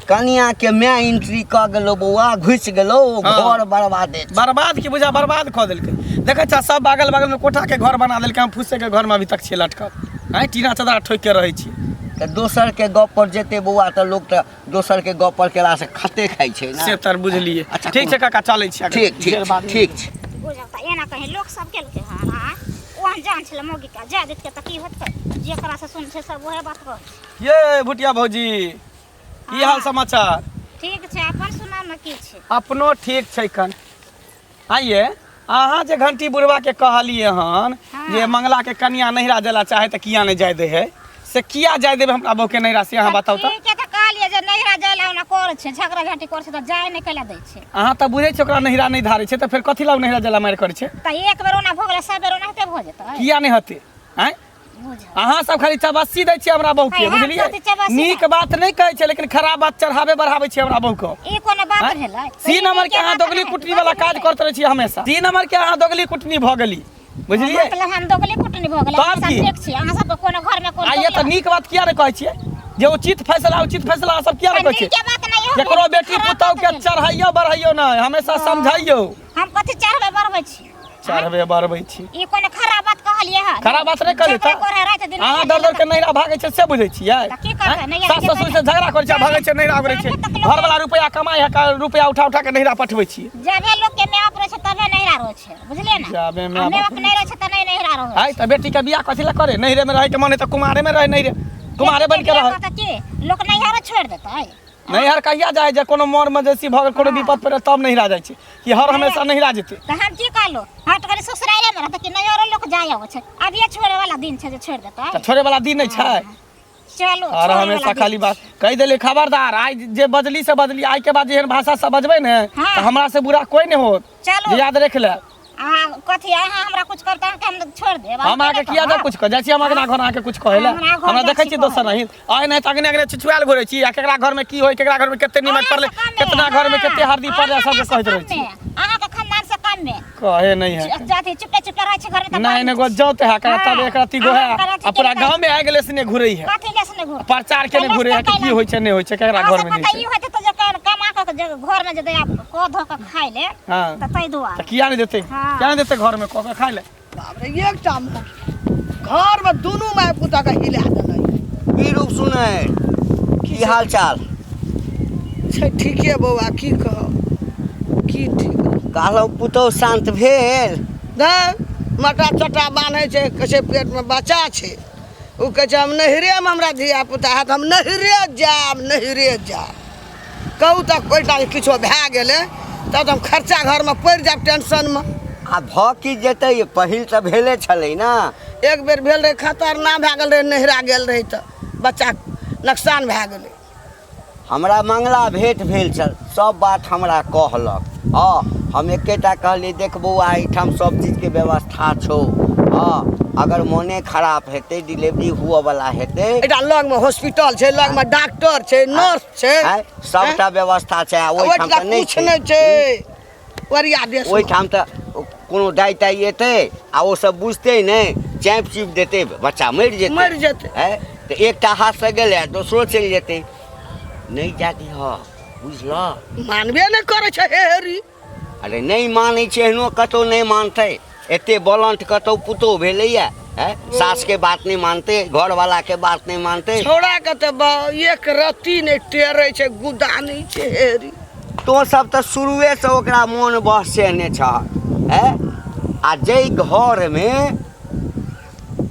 कनिया के माय एंट्री क गेलो, बौआ घुस गेलो, घर बर्बाद की बुझा बर्बाद क देलकै। देखे छ सब बगल में कोठा के घर बना देलकै, हम फुसे के घर में अभी तक छिए लटकल, हैं टीना चदरा ठोक के रहै छी। त दोसर के गप पर जेते बौआ त लोग त दोसर के गप पर केला से खते खाइ छै ना। से तर बुझलिए। ठीक छै काका, चलै छी। ठीक छै बुझता एना कहे लोग सब केलके हां हां ओहन जान छले मौगी का जा देत के त की होत, जेकरा से सुन छै सब ओहे बात कह। ये भुटिया भौजी की हाल समाचार? ठीक छै, अपन सुनाउ न की छै? अपनो ठीक छै कन। आइए अहाँ जे घंटी बुढ़वा के कहलिए हन जे मंगला के कन्या नहिरा जला चाहे त किया नहीं जाय दे है, से किया जाय देबे हमरा बहू के नहिरा से अहाँ बताउ त। ठीक है त कहलिए जे नहिरा जला ओना कर छै, झगड़ा झाटी कर छै त जाय नहीं कैला दै छै। अहाँ त बुझै छै ओकरा नहिरा नहीं धारै छै, त फिर कथि ला नहिरा जला मार करे छै? त एक बेर ओना भ गेलै, सब बेर ओना हेते भ जेतै? किया नहीं हते? हैं अहाँ सब खाली चबस्सी दै छियै हमरा बहू के, बुझलिए? नीक बात नहीं कहै छै, लेकिन खराब बात चढ़ावे बढ़ावे छै हमरा बहू को। ई कोनो बात भेलै? 3 नंबर के अहाँ दोगली कुटनी वाला काज करत रहै छी हमेशा। 3 नंबर के अहाँ दोगली कुटनी भ गेली, बुझलिए? मतलब हम दोगली कुटनी भ गेलै, हम सब ठीक छी, अहाँ सब कोनो घर में कोनो। आ ये त नीक बात किया नहीं कहै छियै जे उचित फैसला सब किया नहीं कहै छियै? के बात नहीं हो, केकरो बेटी पुतौ के चढ़ाइयो बढ़ाइयो ना, हमेशा समझाइयो। हम कथि चढ़बे बढ़बै छी? चढ़बे बढ़बै छी। ई कोनो खराब बात कहलिए ह? खराब बात नहीं कहलिए त अहाँ दर के नहिरा भागै छै से बुझै छियै? की करबै नहिरा सास ससुर से झगड़ा करै छै, भागै छै नहिरा आबै छै, घर वाला रुपया कमाई है, रुपया उठा के नहिरा पठबै छी। जबे लोग के माय बाप रहे छै तबे नहिरा रहे छै, बुझलिए ना? जाबे माय बाप नहीं रहे छै त नहीं नहिरा रहे। है त बेटी के बियाह कथि ला करे? नहिरे में रहे के मन है त कुमारे में रहे, नहिरे कुमारे बन के रहे। त के लोग नहिरा छोड़ देतै? नैहर कहिया जाए जे कोनो मोर मजेसी भ गेल, कोनो विपद पड़े तब नहिरा जाइ छै, कि हर हमेशा नहिरा जेतै? त हम की कहलो हट करे ससुराले में रहत कि नैहरो लोग जाय आवे छै, अब ये छोड़े वाला दिन छै जे छोड़ देतै? त छोड़े वाला दिन नहीं छै। चलो और हमेशा खाली बात कह देले, खबरदार आइ जे बदली से बदली, आई के बाद जेहन भाषा से बजबै ने त हमरा से बुरा कोई नहीं होत, चलो याद रख ले। कथि अहाँ हमरा कुछ करता है हम छोड़ देब? हम आके किया जा कुछ कह जाइ छी, हम अगना घर आके कुछ कहेला हमरा देखै छी दोसर नहीं आइ नहीं त अगने अगने छुछुआल घुरै छी, आ केकरा घर में की होय, केकरा घर में केते निमक पड़ले, कितना घर में केते हरदी पड़ले, सब के कहैत रहै छी। अहाँ के खानदान से कम में कहे नहीं है जाति चुपे रहे छै घर में त नहीं गो जोते है करा तब एक राती गो है, आ पूरा गांव में आ गेले सने घुरै है, कथि लेस ने घुर प्रचार के ने घुरै है कि होय छै नहीं होय छै, केकरा घर में नहीं ई होते त जे कमा के घर में जे दे को धो के खाइ ले हां त तै दुआ त किया नहीं देते? क्या नहीं देते घर में को के खाइ ले? बाप रे एकटा घर में दुनू माय पुता के हिला देलै। ई रूप सुनै की हाल चाल छै? ठीके बौआ, की कह की ठीक कहलौ पुतौ शांत भेल? दे मटा चटा बांधे छै, कैसे पेट में बच्चा छै, उ कहे छै हम नहिरे में हमरा धिया पुता है, हम नहिरे जाब कहू तक कोइटा किछो भए गेलै तब हम खर्चा घर में पड़ि जाब टेंशन में। आ भ की जेतै? पहिल त भेले छलै ना, एक बेर भेल रहे खतरनाक भए गेल रहे, नहिरा गेल रहे त बच्चा नुकसान भए गेलै। हमरा मंगला भेंट भेल छल, सब बात हमरा कहलक। हम एकेटा कहलिए देख बौआ एहिठाम सब चीज के व्यवस्था छौ, अगर मोने खराब हेतै, डिलीवरी हुआ वाला हेतै, एटा लग में हॉस्पिटल छै, लग में डॉक्टर छै, नर्स छै, सबटा व्यवस्था छै। ओहिठाम त नहीं छै, ओरिया देश ओहिठाम त कोनो दाई ताई एतै आ ओ सब बुझतै नहीं, चैप चिप देतै, बच्चा मरि जेतै। त एकटा हाथ से गेलै दोसरो चलि जेतै। नहीं जाती ह बुझला मानबे नहीं करे छे हेरी। अरे नहीं मानै छै, एहनो कतौ नहीं मानते। एते बलंट कतौ पुतौ भेलैया, सास के बात नहीं मानते, घर वाला के बात नहीं मानते। छोड़ा के तो एक रत्ती नहीं टेरे छे, गुदा नहीं छे हेरी। तो सब तो शुरुए से ओकरा मन बहसेने छ, आ जै घर में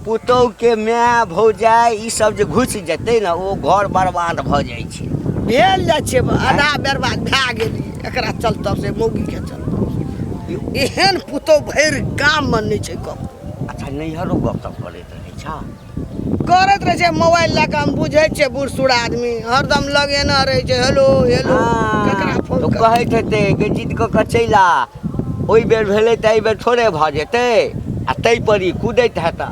पुतौ के माय भौजाई ई सब जे घुस जेतै ना, ओ घर बर्बाद भ जाइ छै। भेल जाइ छे, आधा बर्बाद भए गेली एकरा चलते से, मौगी के चलते। एहन पुतौ भैर गाम में नहीं छे गप। अच्छा नैहरो गप तप करैत रहै छ? करत रहे छे, मोबाइल लगा हम बुझे छे, बूढ़ सूढ़ आदमी हरदम लगे न रहे छे, हेलो हेलो ककरा तो फोन कर। कहैत हेतै कि जीत कऽ चलि आ, ओहि बेर भेलै तऽ एहि बेर थोड़े भऽ जेतै, आ तै पर ई कूदैत हेता।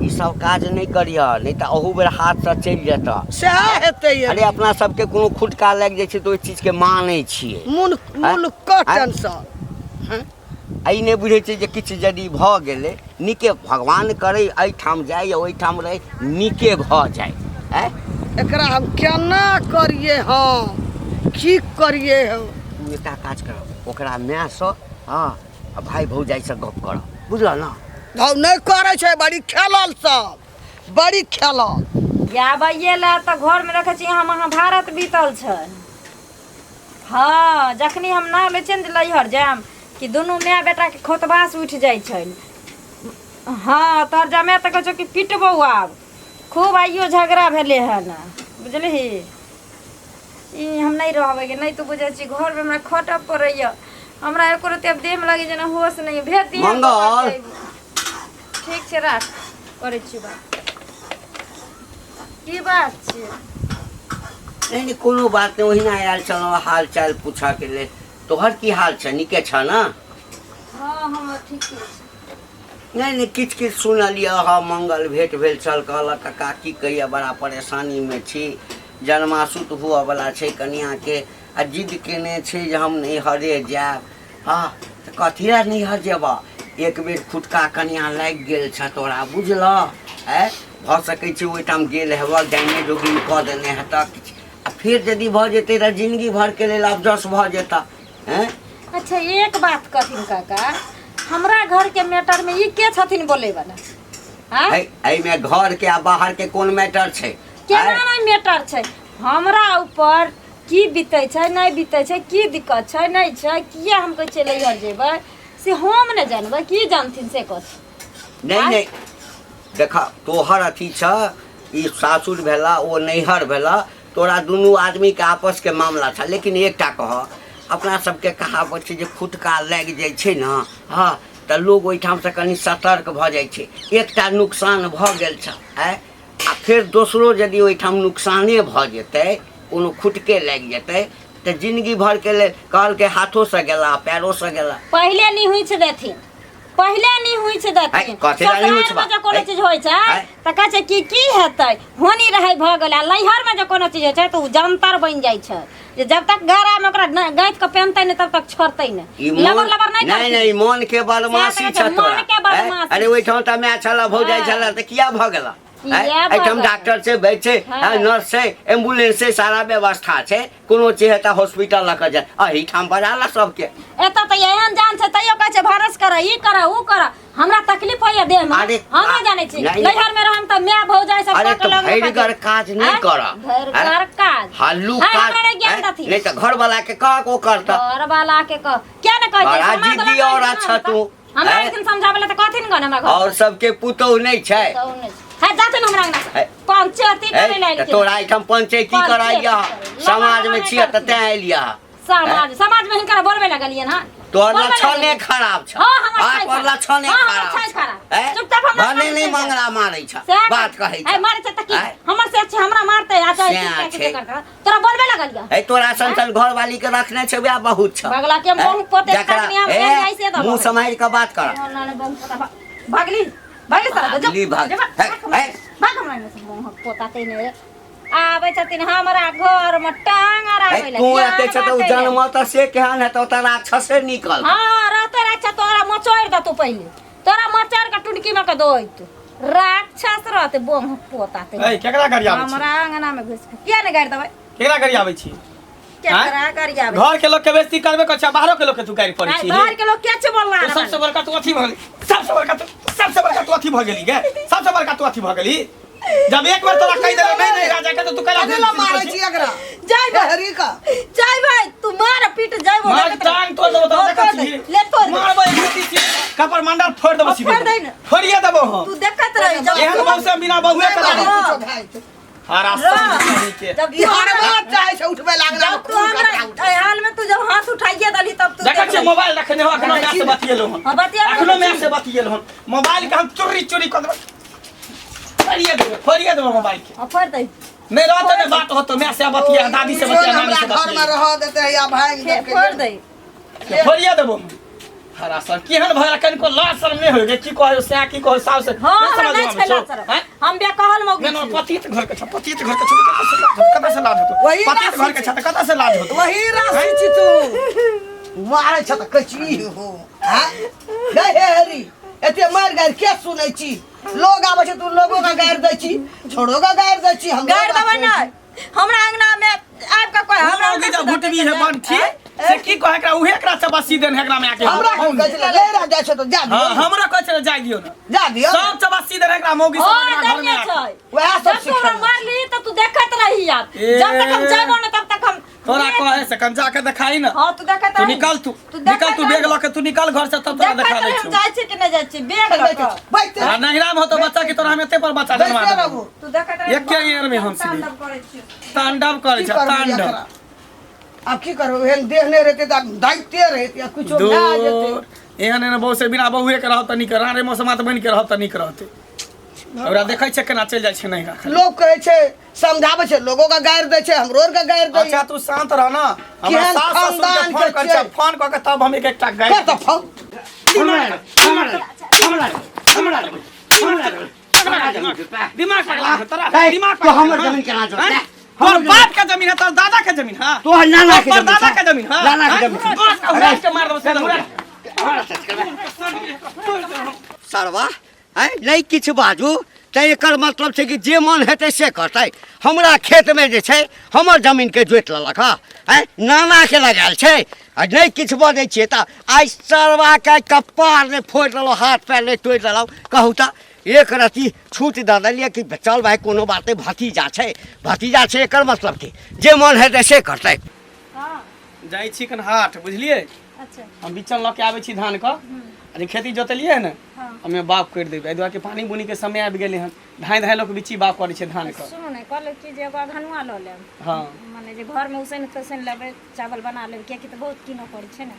ई सब काज नहीं करिया, नहीं तो अहू बेर हाथ से चलि जेता। सएह हेतै। अरे अपना सबके कोनो खुटका लागि जाइ छै तऽ ओहि चीज के मानै छियै। मुन क टेंशन आई नहीं बुझे छै जे किछु यदि भऽ गेलै, नीके भगवान करे एहिठाम जाय या ओहिठाम रहे, नीके भऽ जाय। एकरा हम केना करिए, हम की करिए हम? तू एकटा काज कर, ओकरा माय से हाँ भाई भौजाई से गप कर, बुझल ना? हम नहीं करे छे, बड़ी खेलल सब, बड़ी खेलल। या बैये ला तो घर में रखे छी, हम महाभारत बीतल छै। हाँ जखनी हम नाम ले छियै लैहर जाम कि दुनू माय बेटा के खोतबास उठ जाइ छै। हाँ तोहर जमे तो कहो कि पिटबो, आब खूब आइयो झगड़ा भेले है ना, बुझलही? ई हम नहीं रहबे के, नहीं तो बुझे छी घर में हमरा खटब पड़ैया, हमरा एको रति अब देह में लगे जेना होश नहीं भेज दिए। मंगल ठीक छै, राख करे छी बात। की बात छै? नहीं कोनो बात नहीं, ओहिना आयल छलहुँ हाल चाल पूछा के ले। तोहर की हाल छ? नीके छ ना? हाँ हम ठीक छै। नहीं किछ किछ सुनलिए हाँ, मंगल भेंट भेल छल, कहलक काका की कहिए बड़ा परेशानी में छी, जन्मासुत हुआ वाला छै कनिया के, आ जिद केने छै जे हम नैहरे जायब। हाँ तो कथी ला नैहर जेबा, एक बेर खुटका कनिया लागि गेल छ तोरा, बुझलह? भऽ सकै छै ओहिठाम गेल हेबह, डाइने जोगिन कऽ देने हेतह किछु, आ फिर यदि भऽ जेतै तऽ जिंदगी भर के लेल अवजस भऽ जेता। अच्छा एक बात कथिन काका, हमरा घर के मैटर में ई के छथिन बोले वाला? एहिमे घर के आ बाहर के कोन मैटर छै? केना नहीं मैटर छै? हमरा ऊपर की बीते छै नहीं बीते छै, की दिक्कत छै नहीं छै, किया हम कहै छै लैहर जेबै से हम ने जानबै, की जानथिन से कथ। नहीं देखा तोहर अथी छ, ई सासुर भेला ओ नैहर भेला, तोरा दुनू आदमी के आपस के मामला था। लेकिन एकटा कह, अपना सबके कहावत छै जे खुटका लागि जाइ छै ना, हाँ तऽ लोग ओहिठाम से कनी सतर्क भऽ जाइ छै। एकटा नुकसान भऽ गेल छ, आ फिर दोसरो यदि ओहिठाम नुकसाने भऽ जेतै, कोनो खुटके लागि जेतै, तो जिंदगी भर के लिए कहल के हाथों से गेला पैरों से गेला। पहले नहीं हुई छे देथिन, पहले नहीं हुई छे देथिन। कथि ला नहीं हुई छे? जो कोनो चीज होय छै त कह छै कि हेतै, होनी रहै भ गेलै। लैहर में जो कोनो चीज होय छै त उ जंतर बन जाइ छै, जे जब तक गारा में ओकरा गांठ के पहनतै ने तब तक छोड़तै ने। लबर लबर नहीं नहीं मन के बदमाशी छ तोरा। अरे ओइठाम त मैं छला भौजाई छला त किया भ गेला? एठम डॉक्टर से बैठ छै, नर्स छै, एम्बुलेंस से सारा व्यवस्था छै, कोनो चीज हेता हॉस्पिटल लक जाय, एही ठाम बजाला सबके। एत त एहन जान छै तइयो कहै छै भरस कर, ई कर उ कर। हमरा तकलीफ होय देह में, हम नहीं जाने छी। लैहर में रहम त मैं भौजाई सब पक लग। अरे भैरगर काज नहीं कर, भैरगर काज हल्लू काज नहीं त घर वाला के कह को करता। घर वाला के कह क्या न कहै छै? बड़ा जिद्दी और अच्छा तू, हमरा एक दिन समझाबे त कथिन गन हमरा घर और सबके पुतौ नहीं छै। है जाते न हमरा अंगना पंचायती करे लाइन के। तोरा एठम पंचायती कराइया, समाज में छिया त तै एलिया। समाज में हिनकर बोलबे लगलियन। हां तोर लक्षणे खराब छ। हां पर लक्षणे खराब। चुपचाप हम भने नहीं मंगला मारै छ, बात कहै छ। है मारै छ त की हमर से अच्छे हमरा मारते आ जाय छै करता। तोरा बोलबे लगलिया। है तोरा संचल घर वाली के रखने छै बे बहुत छ। बगला के बहुत पोते काटनी हम जाय से त मुंह समाज के बात कर। भागली भागली सारा भागली भाग भाग हमरा ने पोता ते ने आबै छथिन हमरा घर में टांग आबै ले। तू एते छ त जन्म त से केहन है त राक्षस से निकल। हां रहते राक्षस तोरा मचोड़ द तू पहले, तोरा मचोड़ के टुनकी में के दोइत राक्षस रहते बोम पोता ते। ए केकरा करी आबै छी? हमरा अंगना में घुस के किया ने गाड़ दबै? केकरा करी आबै छी? क्या करा करिया घर के लोग के बेइज्जती करबे कर बाहर के लोग के तू गाड़ी पड़ी छी बाहर के लोग क्या छ बोलना तो सबसे बड़का तू अथी भ गेली सबसे बड़का तू अथी भ गेली गे सबसे बड़का तू अथी भ गेली जब एक बार तोरा कह देला नहीं राजा के तो तू कहला अगला मारे छी अगरा जय भाई हरी का जय भाई तू मार पीट जय वो मार टांग तोड़ देबो तो देखा छी ले तोड़ मारबो एक छी कपर मंडल फोड़ देबो सीधे फोड़ दे न फोड़िए देबो हम तू देखत रह जब एहन मौसम बिना बहुए करा हारा के जब ई हर बात चाहे से उठबे लागला जब तू हमरा ए हाल में तू जब हाथ उठाइए दली तब तू देखा छी मोबाइल रखने हो अखनो में से बतिएलो हम हां बतिया अखनो में से बतिएलो हम मोबाइल के हम चोरी कर देबो फोड़िए देबो मोबाइल के ऑफर दे नहीं रहते ने बात होतो मैं से बतिया दादी से बतिया नानी से घर में बतिया रह देते या भाई फोड़ दे फोड़िए देबो हरा सर केहन भरा कनको लाज शर्म नहीं होगे की कहो से की कहो सास से हां नहीं छला सर हम बे कहल मौगी मैं पति के घर के छ पति के घर के छ कता से लाज होतो वही पति के घर के छ कता से लाज होतो वही राशि छी तू मारे छ त कची हो हां गए हरी एते मार गार के सुनै छी लोग आबै छै तू लोगों का गार दै छी छोड़ो का गार दै छी हम गार दबा ना हमरा अंगना में आपका कोई हमरा होगी जब भुटवी है बन छी से की कहे एकरा उहे एकरा से बसी देन एकरा में आके हमरा कहै छै ले रा जाय छै तो जा दियो हां हमरा कहै छै जाय दियो ना जा दियो सब चबसी देन एकरा मौगी सब एकरा घर में आके वह सब जब तू मार ली तो तू देखत रही यार जब तक हम जाबो ना तब तक हम तोरा कहे से कम जाके दिखाई ना हां तू देखत तू निकल तू बेग ल के तू निकल घर से तब तोरा दिखा दै हम छी जाय छी कि नहीं जाय छी बेग ल के बैठ आ नहिराम हो तो बच्चा की तोरा हम एते पर बच्चा जन्मा देबो तू देखत रही एक के ईयर में हम सीधे तांडव करे छी तांडव करे छ तांडव अब की करो एहन देहने रहते त दाइते रहते या कुछो ना जेते एहन एहन बहु से बिना बहुए के रहत निक रारे मौसमात बन के रहत निक रहते हमरा देखै छै केना चल जाय छै नहीं राख लोग कहे छै समझावे छै लोगों का गायर दे छै हमरो का गायर दे अच्छा तू शांत रह ना हमरा केहन सास ससुर के खानदान फोन के कर छियै? छ फोन क के तब हम एक एकटा गाय का त फोन दिमाग लगा तोरा दिमाग तो हमर जमीन केना जोड़ते तोर बाप के जमीन है तोर दादा के जमीन है तोहर नाना के तोर जमीन दादा है। के जमीन है नाना के जमीन है। बस के मार दो सीधा सरवा है नहीं किछु बाजू त एकर मतलब छै कि जे मन हेतै से करतै हमरा खेत में जे छै हमर जमीन के जोइत लेलक है नाना के लगायल छै आ नहीं किछु बजै छियै त आइ सरवा के कपार ने फोड़ देलौ हाथ पैर ने तोड़ देलौ कहू त एक रति छूट दे देलियै कि चल भाई कोनो बाते भतीजा छै एकर मतलब कि जे मन हेतै से करतै हां जाइ छी कन हाट बुझलिए अच्छा हम बिचन ल के आबै छी धान क अरे खेती जोतलिए ने हां हमें बाप कर देबै एहि दुआरे के पानी बुनी के समय आबि गेलै हन धाय लोग बिची बाप करै छै धान क सुनो ने कहले कि जे एगो धनुआ ल लेब हां माने जे घर में उसैन तसैन लेबै चावल बना लेब किया कि त बहुत कीनो पड़ै छै ने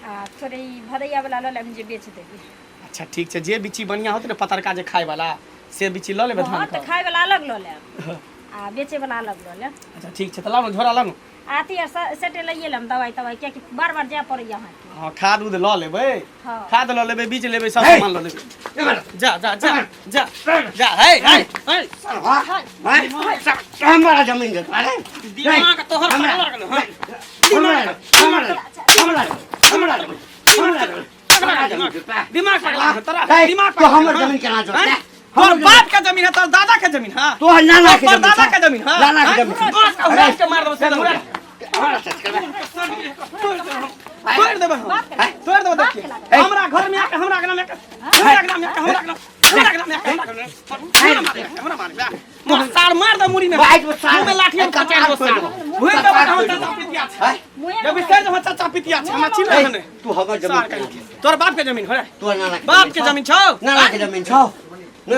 आ थोड़े ई भदैया वाला ल लेब जे बेच देबी अच्छा ठीक छै जे बिची बढ़िया होत ने पतरका जे खाय वाला से बिची ल लेबै धान हां क त खाय वाला अलग ल लेब आ बेचे वाला अलग ल लेब अच्छा ठीक छै त लानु झोरा लानु आती और सेटे लइए लेम दवाई तवाई किया कि बार-बार जाय पड़ै यहाँ के हां खाद उद ल लेबै हां खाद ल लेबै बीज लेबै सब सामान ल लेबै जा जा जा जा जा हे हे सरवा हमरा जमीन दे अरे दिमाग तोहर हमरा लागल दिमाग लगा तोरा दिमाग तो हमर जमीन केना जोड़ते तोर बाप के जमीन है तोर दादा के जमीन है तोहर नाना के तोर जमीन दादा है। के जमीन है नाना के जमीन है। बस उड़ा के मार दो सीधा तोड़ देबे तोड़ देबे देखिए हमरा घर में आके हमरा अंगना में हमरा मार सार मार दे मुड़ी में मुंह में लाठी हम कटे दो सार भूल दे हम चाचा पितिया छै जब विषय हम चाचा पितिया छै हमरा चिल्ला हने तू हमर जमीन तोर बाप के जमीन हो रे तोहर नाना बाप के जमीन छौ नाना के जमीन छौ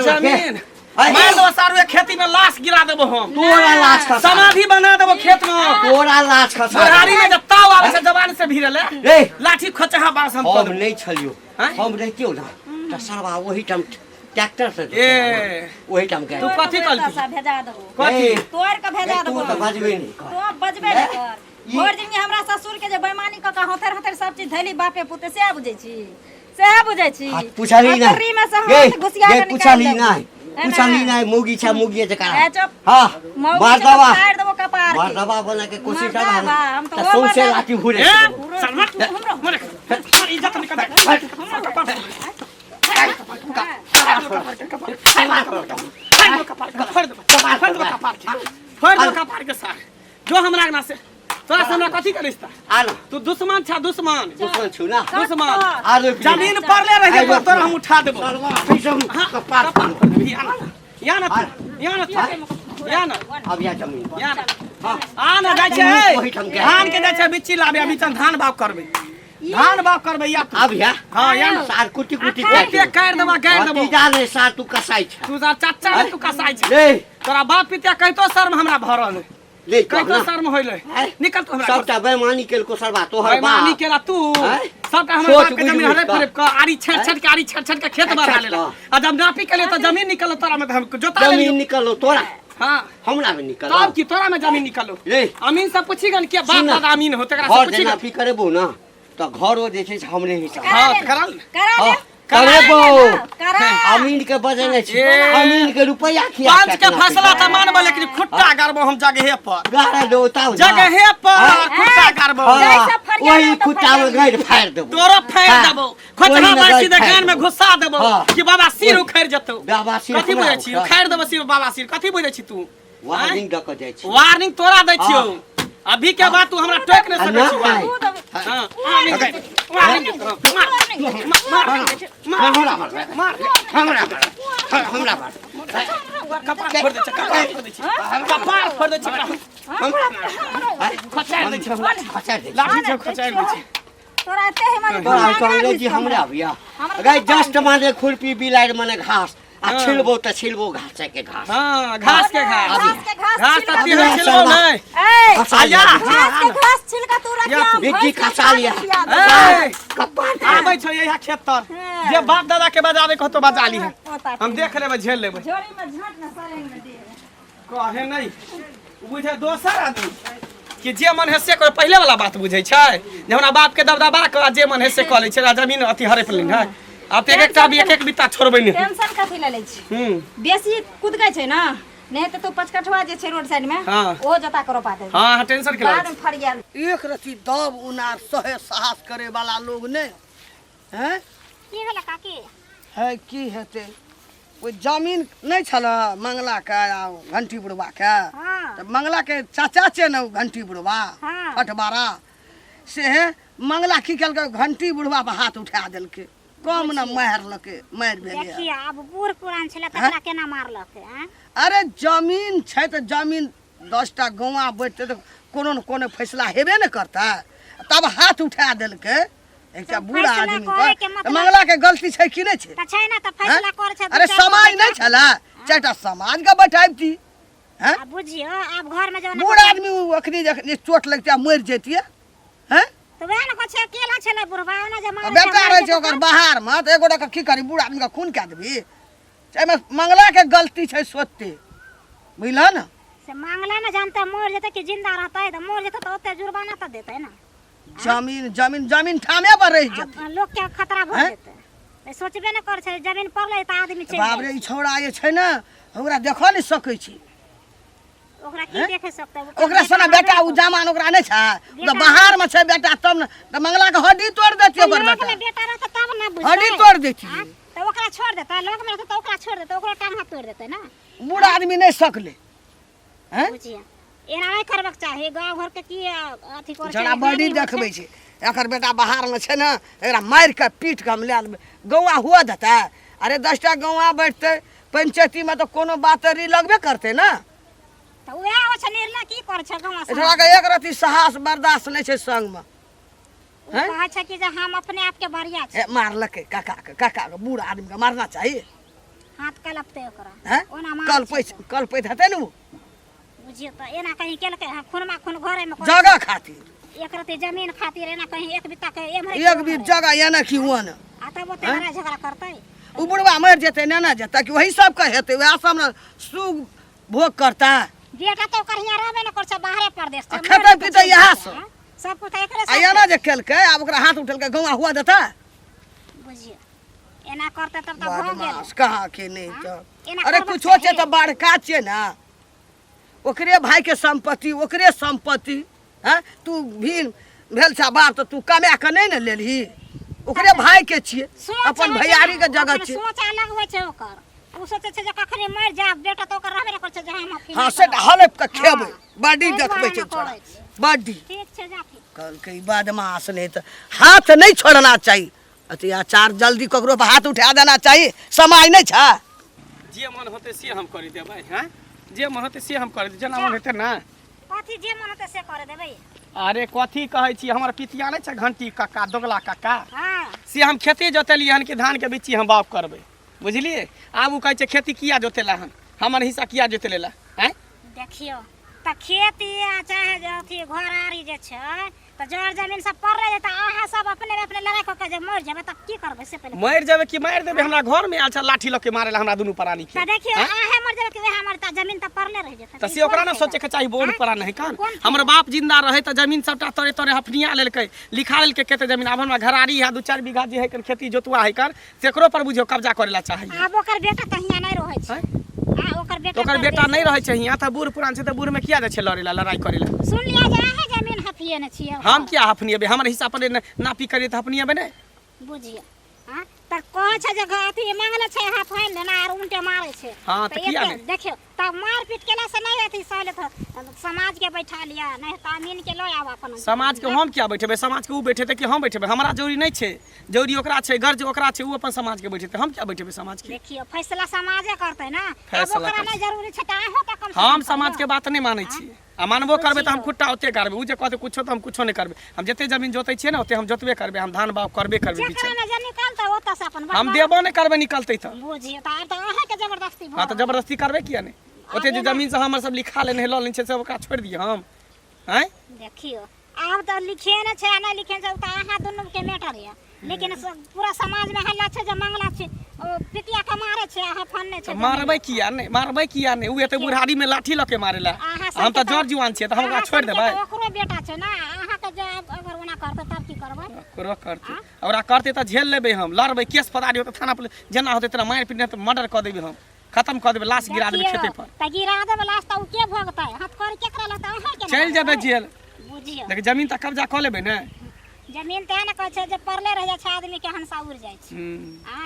जमीन मार दो सारू खेती में लाश गिरा देबो हम तोरा लाश का समाधि बना देबो खेत में तोरा लाश का बुढ़ारी में जब ताव आवे से जवान से भिड़ले रे लाठी खचहा बास हम हम कर नहीं छलियो हैं? हम रहितियो ना त सरवा वही टाइम ट्रैक्टर से ए वही टाइम के तू कथी पैसा करती भेजा देबो कथी ए, तोर के भेजा तू देबो तो बजबे नहीं कर तो बजबे न कर भोर दिन हमरा ससुर के जे बेईमानी क के हथर हथर सब चीज धैली बापे पुते से बुझै छी हाथ पुछाली ना हथरी में से हाथ घुसिया के पुछाली निकाल ना पुछाली ना मुगी छा मुगी जे करा ए चुप हां मौगी मार से दवा फाड़ देबो कपार मार के दवा बना के कोशिश मार कर दवा, हम तो त वो सौंसे मार- लाठी घुरे ए सलमान हमरा मरे इज्जत निकल फोड़ दो कपार के साथ जो हमरा अंगना से तोरा से हमरा कथी के रिश्ता आना तू दुश्मन छा दुश्मन दुश्मन छु ना दुश्मन आरो जमीन पर ले रह जा तोरा हम उठा देबो पैसा कपार या ना अब या जमीन आना जाय छै धान के जाय छै बिच्ची लाबे बिचन धान बाप करबे धान बाप करबे या अब या हां या सार कुटी कुटी के काट देबा गाड़ देबो जाने सार तू कसाई छ तू जा चाचा तू कसाई छ ले तोरा बाप पिता कहितो शर्म हमरा भरल ले कहितो शर्म होइले निकल तू हमरा सबटा बेईमानी केल को सरबा तोहर बेईमानी केला तू सबटा हमर बाप के जमीन हरे फरे आरी छट के आरी छट के खेत बना लेला आ जब नापी के लिए तो जमीन निकल तोरा में हम जोता ले जमीन निकलो तोरा हां हमरा में निकलो तब की तोरा में जमीन निकलो ले अमीन से पूछीगन के बाप दादा अमीन हो तकरा से घर पूछीगन नापी करेबो ना तो घरो जे छै हमरे हिसाब हां करल करेबो अमीन के बजने छी अमीन के रुपया खिया पांच के फैसला त मानबो लेकिन खुट्टा गारबो हम जगहे पर गारा दो ताऊ जगहे पर खुट्टा गारबो वही खुट्टा में गाड़ फाड़ देबो तोरो फाड़ देबो खोचरा बासी के कान में घुसा देबो कि बाबा सिर उखड़ जतो बाबा सिर कथि बुझै छी उखड़ देबो सिर बाबा सिर कथि बुझै छी तू वार्निंग द क जाय छी वार्निंग तोरा दै छियो अभी के बाद तू हमरा टोक न सकै छी हां हमरा कपार फोड़ दे कपार फोड़ दे खचार दे लाठी से खचार दे तोरा एते हिम्मत तोरा कहले जी हमरा भैया गाय जस्ट माने खुरपी बिलाड़ माने घास आ छिलबो त छिलबो घास के घास हां घास के घास घास त तिहो छिलबो नहीं ए आया घास के घास छिलका तू रखिया बिक्की खसा लिया ए कपार आबै छ यही खेत तर जे बाप दादा के बजावे कहतो बजा ली हम देख लेबै झेल लेबै झोरी में झाट न सरेंग में दे कहे नहीं बुझे दोसर आदमी कि जे मन है से कोई पहले वाला बात बुझै छै जे हमरा बाप के दबदबा के जे मन है से क लै छै जमीन अथी हरे पलिन है अब एक एक भी एक बित्ता छोड़बै नहीं टेंशन कथि ले लै छी बेसी कूद गई छै ना नहीं तो तू पचकठवा जे छै रोड साइड में ओ जता करो पाते हां टेंशन के बाद में फड़ गेल एक रती दब उनार सहे साहस करे वाला लोग ने हैं की भेलै काकी है की हेते ओ जमीन नहीं छल मंगला के घंटी बुढ़वा के हां मंगला के चाचा छे न घंटी बुढ़वा हाँ। फटबारा से मंगला की कल के घंटी बुढ़वा पे हाथ उठा देलके कम न मारलके मार भेले देखिए अब बूढ़ पुरान छले तकरा केना मारलक हैं अरे जमीन छै त जमीन 10टा गौवा बैठते तो कोनो न कोनो फैसला हेबे न करता तब हाथ उठा देलके एकटा बूढ़ा आदमी पर मंगला के गलती छै कि नहीं छै त छै ना त फैसला कर छै अरे समाज नहीं छला चारटा समाज के बैठाबती हैं अब बुझियो अब घर में जो बूढ़ा आदमी अखनी जखनी चोट लगता मर जेतिए हैं तो वह न कछे अकेला छले बुढ़वा ना जे मार बेटा रहे छै ओकर बाहर में त एगोटा के की करी बूढ़ा आदमी के खून के देबी एमे मंगला के गलती छै सोचते बुझला न से मांगला ना जानता मोर जेते कि जिंदा रहता है तो मोर जेते तो ओते जुर्माना तो देते है ना जमीन जमीन जमीन ठामे पर रह जेते लोग के खतरा भ जेते ए सोचबे न कर छै जमीन पड़ले त आदमी छै बाप रे ई छौड़ा जे छै न ओकरा देखो नहीं सकै छी ओकरा की देखे सकते ओकरा सना बेटा उ जमान ओकरा नहीं छै तो बाहर में छै बेटा तब न त मंगला के हड्डी तोड़ देती ओकर लोग बेटा में बेटा रहता तब ना बुझते हड्डी तोड़ देती तो ओकरा छोड़ देता लोग में रहता तो ओकरा छोड़ देता ओकरा टांग हाथ तोड़ देते ना बूढ़ा आदमी नहीं सकले हैं बुझिए एना नहीं करबक चाहे गांव घर के की अथी कर जरा बॉडी देखबै छै एकर बेटा बाहर में छै न एकरा मार के पीट के हम ले लेबै गौवा हुआ देता अरे 10टा गौवा बैठते पंचायती में तो कोनो बात री लगबे करते ना तो वह हो छ निर्णय की कर छ गांव से एकरा के एक रति साहस बर्दाश्त नहीं छै संग में हैं कहा छ कि जे हम अपने आप के बढ़िया छ मारलके काका के बूढ़ा आदमी के मारना चाहिए हाथ कलपते ओकरा हैं ओना मार कल पैत हेतै न बुझियो त एना कहीं केलकै खूनमा खून घरे में जगह खातिर एक रति जमीन खातिर एना कहीं एक बित्ता के एमरे एक भी जगह या ना कि हुआ न आ तब ओते लड़ाई झगड़ा करतै उ बुढ़वा मर जेतै ना जेतै कि वही सब के हेतै वह सब न सुख भोग करता बेटा तो कहिया रहबे न कर छ बाहरे प्रदेश से खेतै पीतै यहाँ सब कुछ एकरे आ या ना जे केलकै अब ओकरा हाथ उठेलकै गौवा हुआ देता बुझियो एना करते तब त भ गेल बदमाश कहाँ के नहीं तो एना अरे करबक कुछो छै चाहिए। तो बड़का छै ना ओकरे भाई के संपत्ति ओकरे संपत्ति हैं तू भी भेल छा बाप तो तू कमा के नहीं न लेलही ओकरे भाई के छिए सोच अपन है भैयारी के जे जगह ओकर छिए सोच अलग होइ छै ओकर उ सोचे छै जे कखनी मर जाब बेटा तो ओकर रहबे न कर छै जे हम अखनी हाँ से हलप के खेबै बॉडी देखबै छै छोड़ा बड्डी ठीक छै जाके कल के बदमाश नहीं तो हाथ नहीं छोड़ना चाहिए अत्याचार जल्दी ककरो पर हाथ उठा देना चाहिए समाज नहीं छा जे मन होते से हम कर देबै हैं जे मन होते से हम कर दे जेना मन हेतै ना कथी जे मन होतै से करे देबै अरे कथी कहै छी हमर पितिया नहीं छै घंटी काका दोगला काका हाँ से हम खेती जोतेलिए हन कि धान के बिच्ची हम बाप करबै बुझलिए आब उ कहै छै खेती किया जोतेला हन हमर हिस्सा किया जोतेला हैं देखियो त खेती आ चाहे जे अथी घर आरी जे छै त जड़ जमीन सब पड़ रहे त अहाँ सब अपने अपने लड़ाई क के जे मर जेबै त की करबै से पहले मर जेबै कि मारि देबै हमरा घर में आयल छ लाठी लऽ के मारे ला हमरा दुनू प्राणी के त देखियो अहाँ मर जेबै कि वह मर त जमीन त पड़ले रह जेतै त से ओकरा ना सोचे के चाही बोर्ड परा नहीं कान हमर बाप जिंदा रहे त जमीन सबटा तोरे तोरे हफनिया लेलकै लिखा लेलकै केते जमीन आब हमरा घरारी है 2-4 बीघा जे है कर खेती जोतवा है कर सेकरो पर बुझियो कब्जा करे ला चाही आब ओकर बेटा त हिया नहीं रहै छै ओकर बेटा नहीं रहे छै हिया त बूढ़ पुरान छै त बूढ़ में किया जाय छै लड़े ला लड़ाई करे ला सुन लिया जे अहाँ जमीन हफिए ने छियै हम क्या हफनिएबे हमर हिस्सा पर नापी करिए त हफनिएबे ने बुझिए हां त कहै छै जे अथी मांगले छै हाथ फाइन देना और उल्टे मारे छै हाँ, त किया नहीं? देखियो त मार पीट केला से नहीं अथी सहले त समाज के बैठा लिया नहीं त अमीन के लो आब अपन समाज के हम क्या बैठेबे समाज के उ बैठेते कि हम बैठेबे हमरा जरूरी नहीं छै जरूरी ओकरा छै गर्ज ओकरा छै उ अपन समाज के बैठेते हम क्या बैठेबे समाज के देखियो फैसला समाजे करतै ना अब फैसला ओकरा करतै। नहीं जरूरी छै त अहाँ त कम से हम कम समाज के करियौ। बात नहीं मानै छी आ मानबो करबे त हम खुट्टा ओते करबे उ जे कहते कुछो त हम कुछो नहीं करबे हम जते जमीन जोतै छियै ना ओते हम जोतबे करबे हम धान बाग करबे करबे जेकरा पीछे में जे निकलतै ओतऽ से अपन हम देबो नहीं करबे निकलतै त बुझियो त आब त अहाँ के जबरदस्ती हां त जबरदस्ती करबे किया नहीं ओते जे जमीन से हमर सब लिखा लेने लऽ लेने छै से ओकरा छोड़ दिए हम हैं देखियो आब त लिखे ने छै नहीं लिखे छै त अहाँ दुनू के मैटर है लेकिन पूरा समाज में हल्ला छै जे मंगला छै ओ पितिया के मारे छै अहाँ फन्ने छै मारबै किया नहीं उ एते बुढ़ारी में लाठी लऽ के मारेला अहाँ सब हम त के जड़ जुआन छियै त हम ओकरा छोड़ देबै ओकरो बेटा छै ना अहाँ के जे अगर ओना करतै तब की करबै करो करते ओकरा करते त झेल लेबै हम लड़बै केस फदारी होतै थाना पर जेना होतै तेना मारि पीट त मर्डर क देबै हम खत्म क देबै लाश गिरा देबै खेते पर त गिरा देबै लाश त उ के भोगतै हाथ कर केकरा लगतै अहाँ के चल जेबै जेल बुझियो देख जमीन त कब्जा क लेबै ने जमीन ते ने कहै छै जे पड़ले रह जाइ छै आदमी के हंसा उड़ जाइ छै आ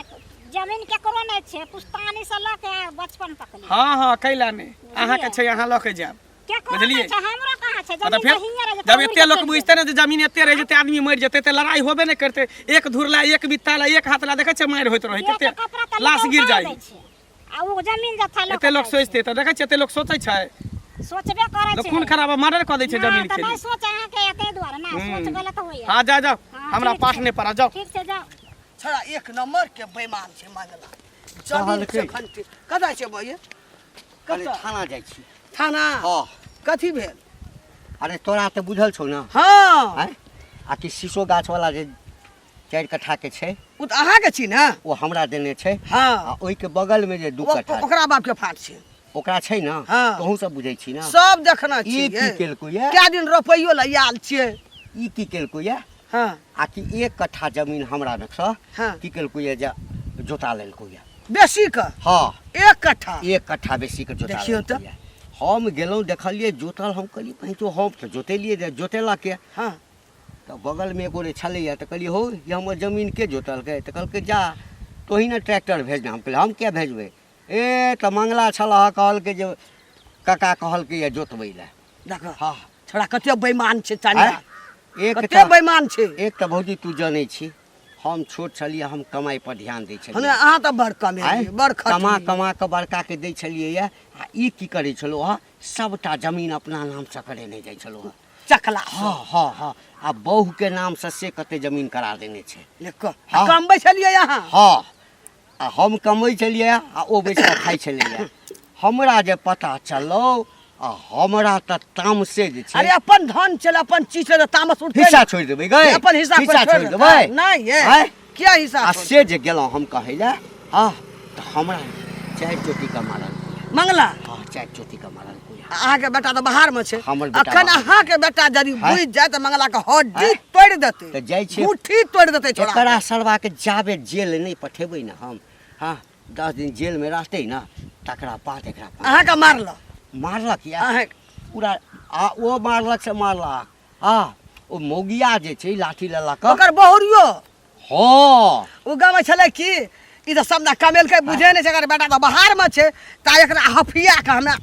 जमीन केकरो नहीं छै पुश्तानी से ल के बचपन तक ले हाँ कैला नहीं अहाँ के छै अहाँ लऽ के जायब केकरो बुझलियै? नहीं छै हमरा कहाँ छै आ त जमीन फेर त हियां रह जब एते लोग बुझते ने जे जमीन एते रह जेते आदमी मर जेते त लड़ाई होबे नहीं करते एक धुरला एक बित्ताला एक हाथला देखै छै मारि होइत रहे केते लाश गिर जाई आ उ जमीन जथा लोग एते लोग सोचते त देखै छै एते लोग सोचै छै सोचबे करे लोग छै खून खराब मर्डर क दै छै जमीन त के नहीं लिए सोच अहाँ के एते द्वारा ना सोच गलत होइए हां जा जाओ हाँ, हमरा ठीक पाठ छै। नहीं पड़ा जाओ ठीक छै जाओ छोड़ा एक नंबर के बेईमान छै मंगला जमीन से घंटी कदा छै भैया अरे थाना जाइ छी थाना हाँ कथी भेल अरे तोरा तऽ बुझल छौ ना हाँ हैं आ कि शीशो गाछ वाला जे 4 कट्ठा के छै उ त अहाँ के छी ना वो हमरा देने छै हाँ आ ओइ के बगल में जे 2 कट्ठा ओकरा बाप के फाट छै ओकरा छै ना हाँ। तोहू सब बुझै छी ना सब देखना ई छी की केलको ये क्या दिन रोपैयो ला आयल छियै ई की केलको ये हाँ आ कि 1 कट्ठा जमीन हमरा नक्शा हाँ की केलको ये जे जोता लेलको ये बेसी का हाँ 1 कट्ठा 1 कट्ठा बेसी के जोता देखियौ लेलको तऽ। ये हम गेलहुँ देखलियै जोतल हम कहलियै पहितो हम तऽ जोतेलियै जे जोतेला के हाँ तऽ बगल में एगो रे छलैया तऽ कहलियै हो ये हमर जमीन के जोतलकै तऽ कहलकै जा तोही ने ट्रैक्टर भेजना हम कहलियै हम क्या भेजबै ए तऽ मंगला छलह कहलकै जे काका कहलकै ये जोतबै लए देखो हाँ छोड़ा कते बेईमान छै चाचा एक कते तऽ बेईमान छै एक तऽ भौजी तू जानै छी हम छोट छलियै हम कमाई पर ध्यान दै हने छलियै अहाँ त बड़ कमे आँय? बड़ कमा खटी कमा के बड़का के दै छलियै ये आ ई की करै छलो हँ सबटा जमीन अपना नाम से करे नहि जाइ छलो हँ चकला हाँ हाँ हाँ आ बहू के नाम से कते जमीन करा देने छै देखो हाँ। कमबै छलियै यहाँ हाँ आ हम कमै छलियै आ ओ बेच कऽ खाइ छलियै हमरा जे पता चललो आ हमरा तऽ तामसे जे छै अरे अपन धन चल अपन चीज चल तामस उठते हिस्सा छोड़ि देबै गै अपन हिस्सा हिस्सा पर छोड़ि देबै नहीं ये आँय? क्या हिस्सा आ छोड़- से जे गेलहुँ हम कहै लए हाँ तऽ हमरा 4 चोटी का मारल मंगला हाँ 4 चोटी का मारल अहाँ के बेटा तो बाहर में छै हमर बेटा अखन बाहर। अहाँ के बेटा यदि हैं? बुझ जाए त मंगला के हड्डी हैं? तोड़ देते तऽ जाइ छै गुठी तोड़ देते छोड़ा एकरा सरवा के जाबे जेल नहीं पठेबै ना हम हाँ 10 दिन जेल में रहतै ना तकरा बाद एकरा अहाँ के मारल मारलक या अहाँ पूरा आ ओ मारलक से मारलक आ ओ मौगिया जे छै लाठी लेलक ओकर बहुरियो हाँ उ गाँव छलै की ई तो सब ना कमेल के बुझे नहीं छै अगर बेटा तो बाहर में छै ता एकरा हफिया के हमरा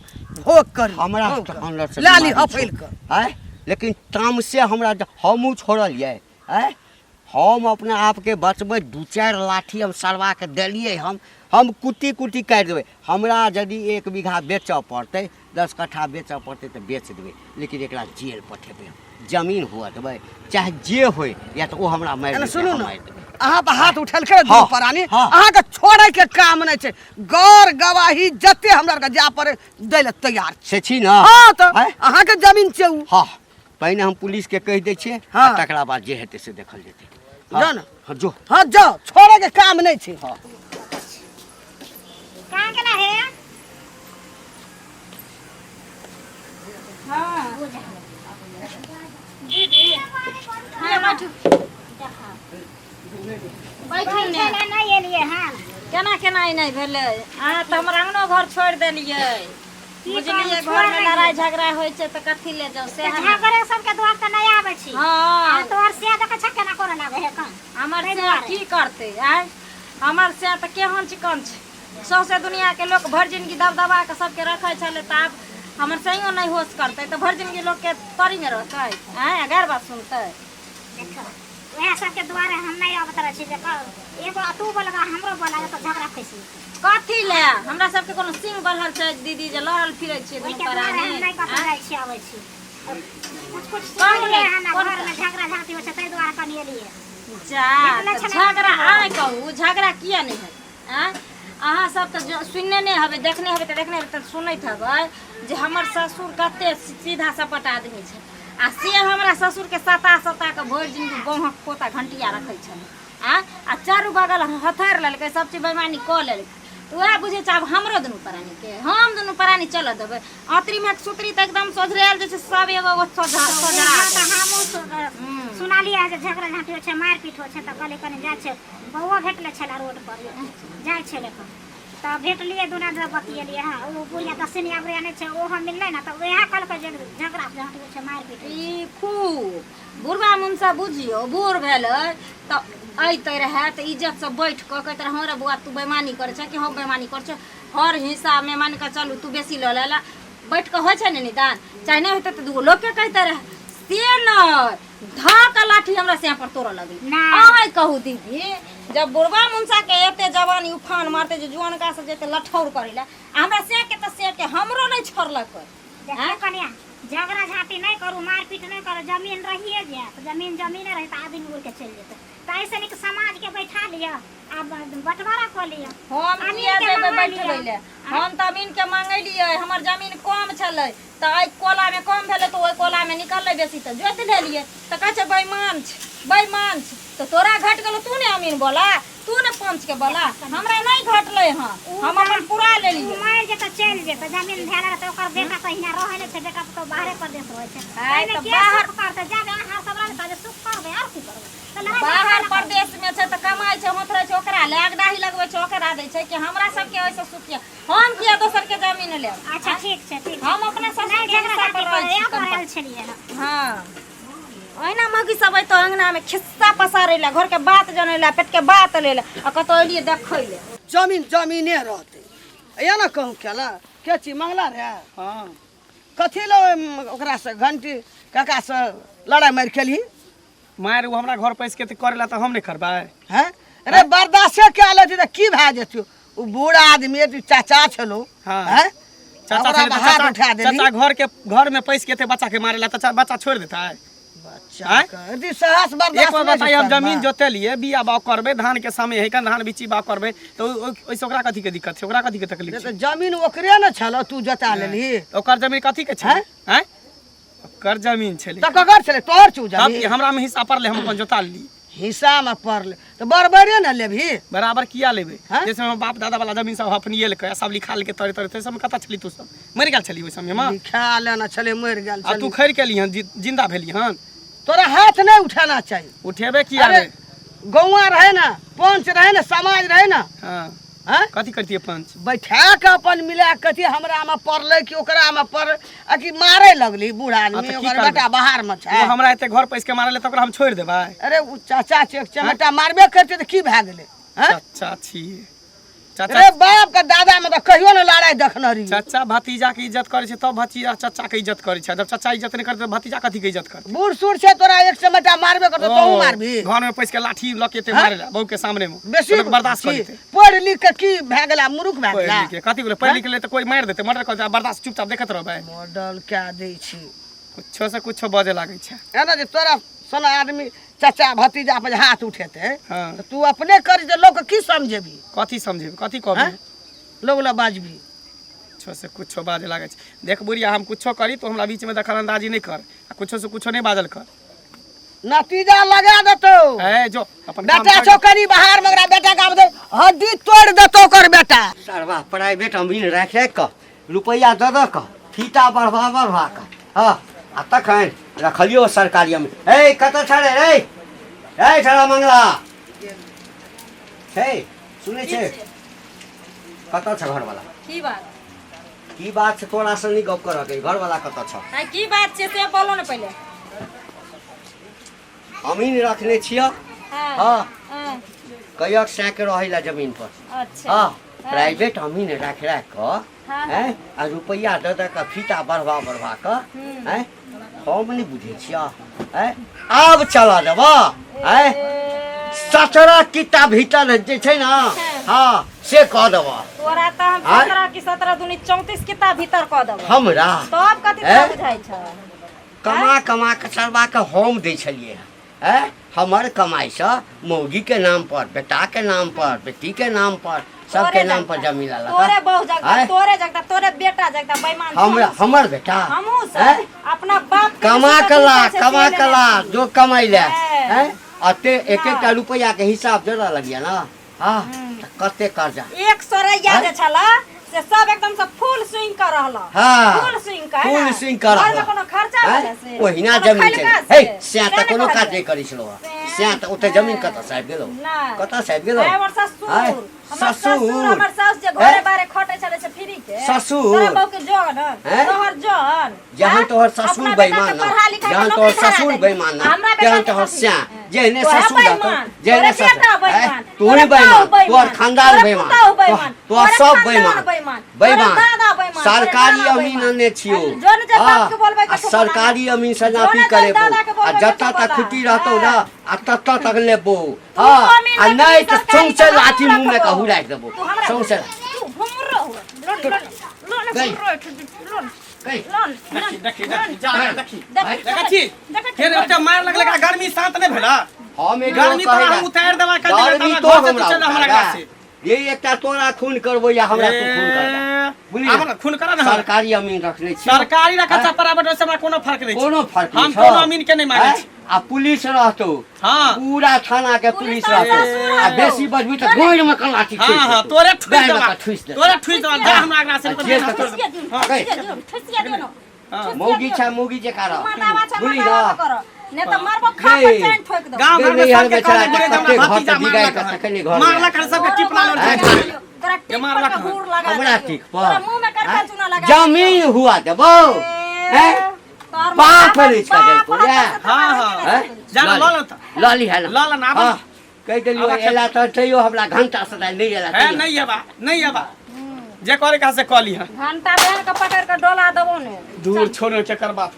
भोग कर हमरा तो अंदर से लाली बीमारी हफैल छै। के हैं लेकिन ताम से हमरा हमहूँ छोड़लिए आँय हम अपने आप के बचबै 2-4 लाठी हम सरवा के देलिए हम कुटी कुटी काटि देबै हमरा यदि 1 बीघा बेचऽ पड़तै 10 कट्ठा बेचऽ पड़तै तऽ बेच देबै लेकिन एकरा जेल पठेबै जमीन हुआ देबै चाहे जे होय या तऽ ओ हमरा मारि देबै सुनू ना मारि देबै अहाँ पर हाथ उठल कर हाँ, परानी हाँ। अहाँ के छोड़े के काम नहीं छे गौर गवाही जते हमरा के जा पर दै ले तैयार से छी ना हां तो आँय? अहाँ के जमीन छै उ हाँ पहिने हम पुलिस के कहि दै छियै हाँ। आ तकरा बाद जे हेतै से देखल जेतै जाओ ना। हाँ जो हाँ जाओ छोड़े के काम नहीं छे हाँ कहाँ गेला है हाँ दीदी हाँ बैठू बैठू ने नहीं एलिए हाँ केना केना ई नहीं भेलै अहाँ तऽ हमर अंगनो घर छोड़ि देलियै बुझलियै घर में लड़ाई झगड़ा होइ छै तऽ कथी ले जाऊ से झगड़े सबके द्वार तऽ नहीं आबै छी हाँ तोहर से देख छक्के ना करे लागे है कन हमर से की करते आय हमर से तऽ केहन चिकन छै सौसे दुनिया के लोग भर जिंदगी दबदबा के सबके रखे छले तऽ आब हमर सहियो नहीं होश करते तऽ भर जिंदगी लोग के परी में रहते आय अगर बात सुनते देखो वह सबके द्वारे हम नहीं आबत रह छी देखो एगो तू बोलबा हमरो बोला तो झगड़ा फैसी कथी ले हमरा सबके कोनो सिंह बढ़ल छै दीदी जे लड़ल फिरै छियै ओइ दुनू के द्वारे हम परानी नहीं कत जाय छी आबै छी कुछ कुछ सुन ले है ना घर में झगड़ा झांटी होय छै तै द्वारे कनी एलिए जा तऽ झगड़ा आय कहू झगड़ा किया नहीं है आय अहाँ सब तऽ सुनने नहीं हबे देखने हबे तऽ देखने हबे तऽ सुनैत हबे जे हमर ससुर कते सीधा सपट आदमी छै आ से हमरा ससुर के सता के भरि जिंदगी गहक पोता घंटिया रखै छलै आ चारू बगल हथार लेलकै सब चीज बेईमानी कऽ लेलकै वह बुझे छै आब हमरो दुनू प्राणी के हम दुनू प्राणी चल देबै अतरी में सुतरी तऽ एकदम सोझरायल जे छै सब एगो सोझरा सुनालिए जे झगड़ा झांटी होय छै मारपीट होय छै तऽ कहले कनी जाय छै बौआ भेटले छला रोड पर जाय छले तऽ भेटलिए दुना जब बतियलिए हां ओ बुढ़िया दसनी आबरे आने छै ओ हम मिलले ना तऽ वह कहलकै जे झगड़ा झांटी होय छै मारपीट ई खूब बुढ़वा मुंसा बुझियो बूढ़ भेलै तऽ अइते रहे तऽ इज्जत से बैठ कऽ कहैत रहे हाँ रे बौआ तू बेईमानी करे छै कि हम बेईमानी करे छै हर हिसाब में मान के चलू तू बेसी लऽ लेला बैठ के होय छै ने निदान चाहे नहीं होते तो दूगो लोग के कहते रहे से नहीं धाका लाठी हमरा से पर तोड़ लगे आय कहू दीदी जब बुढ़वा मुंसा के एते जवानी उफान मारते जे जुआन का से जेते लठौर करेला हमरा से के हमरो नहीं छोड़लक देखो कनिया झगड़ा झांटी नहीं करू मारपीट नहीं करू जमीन रहिए जे तो जमीने रहे तो आदमी उड़ के चल जेते तो ऐसे नहीं समाज के बैठा लिया अब बंटवारा कर लिया हम किया देबे बैठबै ले हम त अमीन के मांगलिए हमर जमीन कम छलै त आई कोला में कम भेले त ओइ कोला में निकलले बेसी त जोत लेलिए त कहै छै बेईमान छै त तोरा घट गेलो तू ने अमीन बोला तू ने पंच के बोला हमरा नहीं घटले हां हम अपन पूरा लेलिए मार जे त चल जे त जमीन भेला त ओकर बेटा कहिना रहै नै छै बेटा तो बाहरे परदेश रहै छै आइ एने त के बाहर सुख करते जाबे आहार सब रह त सुख करबे और की करबे त लड़ाई बाहर प्रदेश में छै त कमाई छै होत रहे छै ओकरा लाग डाही लगबै छै ओकरा दै छै कि हमरा सब के ऐसे सुखिया हम किया दोसर के जमीन ले अच्छा ठीक छै हम अपने ससुर के झगड़ा हिस्सा पर झांटी रहै करे छी करल छलिए हां ओहिना मगी सब तो अंगना में खिस्सा पसारेला घर के बात जनेला पेट के बात लेला आ कतो एलिए देखैले जमीने रहते या ना कहूँ केला के चीज मंगला रे हाँ कथी लो ओकरा से घंटी काका से लड़ाई मार खेली मार वो हमरा घर पैस के तो करेला तो हम नहीं करबे हैं अरे बर्दाश्त के आले त की भए जेतियो उ बूढ़ा आदमी चाचा छलो हाँ। हैं चाचा ओकरा छलै तऽ बाहर उठा देली चाचा घर में पैस के थे बच्चा के मारेला तो बच्चा छोड़ देता है बच्चा यदि साहस एक बर्दाश्त बार नहीं बताइए हम करबा। जमीन जोते लिए बिया बाव करबे धान के समय है कन धान बिची बाव करबे तो ओइसे ओकरा कथी के दिक्कत छै ओकरा कथी के तकलीफ ये छै तो जमीन ओकरे न छलो तू जता लेली ओकर जमीन कथी के छै हैं ओकर जमीन छलै त ककर छले तोहर चू तब जमीन कि हमरा में हिस्सा पड़ले हम अपन जोता ली हिस्सा में पड़ले तो बरबरे न लेभी बराबर किया लेबे हैं? जैसे हम बाप दादा वाला जमीन सब अपनी लेके सब लिखा लेके तोरे तोरे सब कथा छली तू सब मर गेल छली ओइ समय में लिखा लेना छले मर गेल आ तू छली खैर के लिहन जिंदा भेली हन तोरा हाथ नहीं उठाना चाहिए उठेबे किया अरे रे गौवा रहे ना पंच रहे ना समाज रहे ना हां हैं कथी करतिए पंच बैठा के अपन मिला कथी हमरा में पड़ले कि ओकरा में पड़ आ कि मारे लगली बूढ़ा हाँ, आदमी तो की ओकर करबै? बेटा बाहर में वो छै हमरा एते घर पैस के मारले त ओकरा हम छोड़ देबै अरे उ चाचा चेक चमेटा मारबे करते तो की भए गेले हैं चाचा छी चाचा रे बाप का दादा में तो कहियो न लड़ाई देखना रही। चाचा भतीजा के इज्जत करे छै तब भतीजा चाचा के इज्जत करे छै। जब चाचा इज्जत नहीं करते भतीजा कथी के इज्जत करते? बूढ़ सूढ़ से तोरा एक समटा मारबे करतो तो मारबी। घर में पैस के लाठी लके ते मारे ला बहू के सामने में बेसी बर्दाश्त करते। पढ़ लिख के की भए गेला मूर्ख भए पढ़ गेला। लिख के कथी बोले पढ़ लिख ले तो कोई मार देते मर्डर कर बर्दाश्त चुपचाप देखत रहबे। मॉडल क्या दै छी कुछो से कुछो बजे लागे छै। एना जे तोरा सोना आदमी चाचा भतीजा पर हाथ उठेते हाँ। तो तू अपने करी तो लोग की समझेबी? कथी समझेबी कथी कहबी? लोग ला बाजबी। कुछो से कुछो बाजे लागे छै। देख बुढ़िया हम कुछो करी तो हमरा बीच में दखल अंदाजी नहीं कर आ कुछो से कुछो नहीं बाजल कर। नतीजा लगा देतो। ए जो अपन काम बेटा कर। छोकरी बाहर मगरा बेटा का दे हड्डी तोड़ देतो कर बेटा। सरवा प्राइवेट अमीन रख क रुपया दे द क फीता बढ़वा क हां आ तखन रखलियो सरकारी अमीन। ए कत छ रे ए छड़ा मंगला हे सुने छे कत छ घर वाला? की बात छै तोरा से नहीं गप कर के घर वाला कत छ? की बात छै से बोलो न पहले। अमीन रखने छियो हां कयक सैक रहिला जमीन पर। अच्छा हां प्राइवेट अमीन रख क हैं आ रुपया दे द क फीता बढ़वा क हैं हम नहीं बुझे छिया हैं अब चला देबा हैं 17 किताब भीतर जे छै ना हां से कह देबा। तोरा त हम 17 की 17 दूनी 34 किताब भीतर क देब हमरा तब कथी बुझाइ छ? कमा के सरवा के हम दै छलिए हैं हमर कमाई से मौगी के नाम पर बेटा के नाम पर बेटी के नाम पर सबके नाम पर जमीन ला तोरे बहु जगता तोरे जगता तोरे बेटा जगता बेईमान हमरा हमर बेटा हमहू से अपना बाप कमा कला जो कमाई ले हैं अते एक एक रुपया के हिसाब जरा लगिया ना हां कते कर्जा एक सोरैया जे छला से सब एकदम से फुल स्विंग कर रहला। हां फुल स्विंग कर फुल स्विंग कर रहला कोनो खर्चा भेले से ओहिना जमीन छै। हे से त कोनो काज नहीं करी छलो से त ओते जमीन कत साहब गेलो कत साहब गेलो हमर ससुर हमर सास जे घरे बारे खटे चले से फ्री के ससुर तोरा बहु के जोन तोहर जोन जहां तोहर ससुर बेईमान ना जहां तोहर ससुर बेईमान ना जहां तोहर स्या जेने ससुर जेने ससुर तू बेईमान तोहर खानदान बेईमान तोहर सब बेईमान सरकारी अमीन ने छियो सरकारी अमीन से नापी करेबो आ जत्ता तक खुटी रहतो ना आ तत्ता तक लेबो हां आ नहीं तो सौंसे लाठी मुंह में कहू राख देबो सौंसे मार लगले गर्मी शांत नहीं भेला हम गर्मी तो हम उतार देबा गर्मी तो हमरा ये एकटा तोरा खून करबो या हमरा तू खून करबा हमरा खून करा ना सरकारी अमीन रखले छी सरकारी रखा छ प्राइवेट से हमरा कोनो फर्क नहीं कोनो फर्क नहीं हम कोनो अमीन के नहीं मांगे छी आ पुलिस रहतो हां पूरा थाना के पुलिस रहतो आ बेसी बजबी त गोड़ में कलाठी हां हां तोरे ठुस देबा दे तोरे ठुस देबा जा हमरा आगरा से हां मौगी जे करा बुली ना ने त मारबो खा पर चैन ठोक दो गांव घर में सबके चला बुरे के जमा घर बिगाड़ के तकनी घर मारला कर सबके टिपला लड़ तोरा टिप पर हुर लगा हमरा टिक तोरा पर मुंह में करका चूना लगा जमीन हुआ देबो हैं बाप रे इसका देखो या हां हां जाना ल ल त लाली है ल ल ना अब कह देलियो एला त तैयो हमरा घंटा से नहीं एला है नहीं आबा जे करे का से कली है घंटा बहन के पकड़ के डोला देबो ने दूर छोड़ के कर बात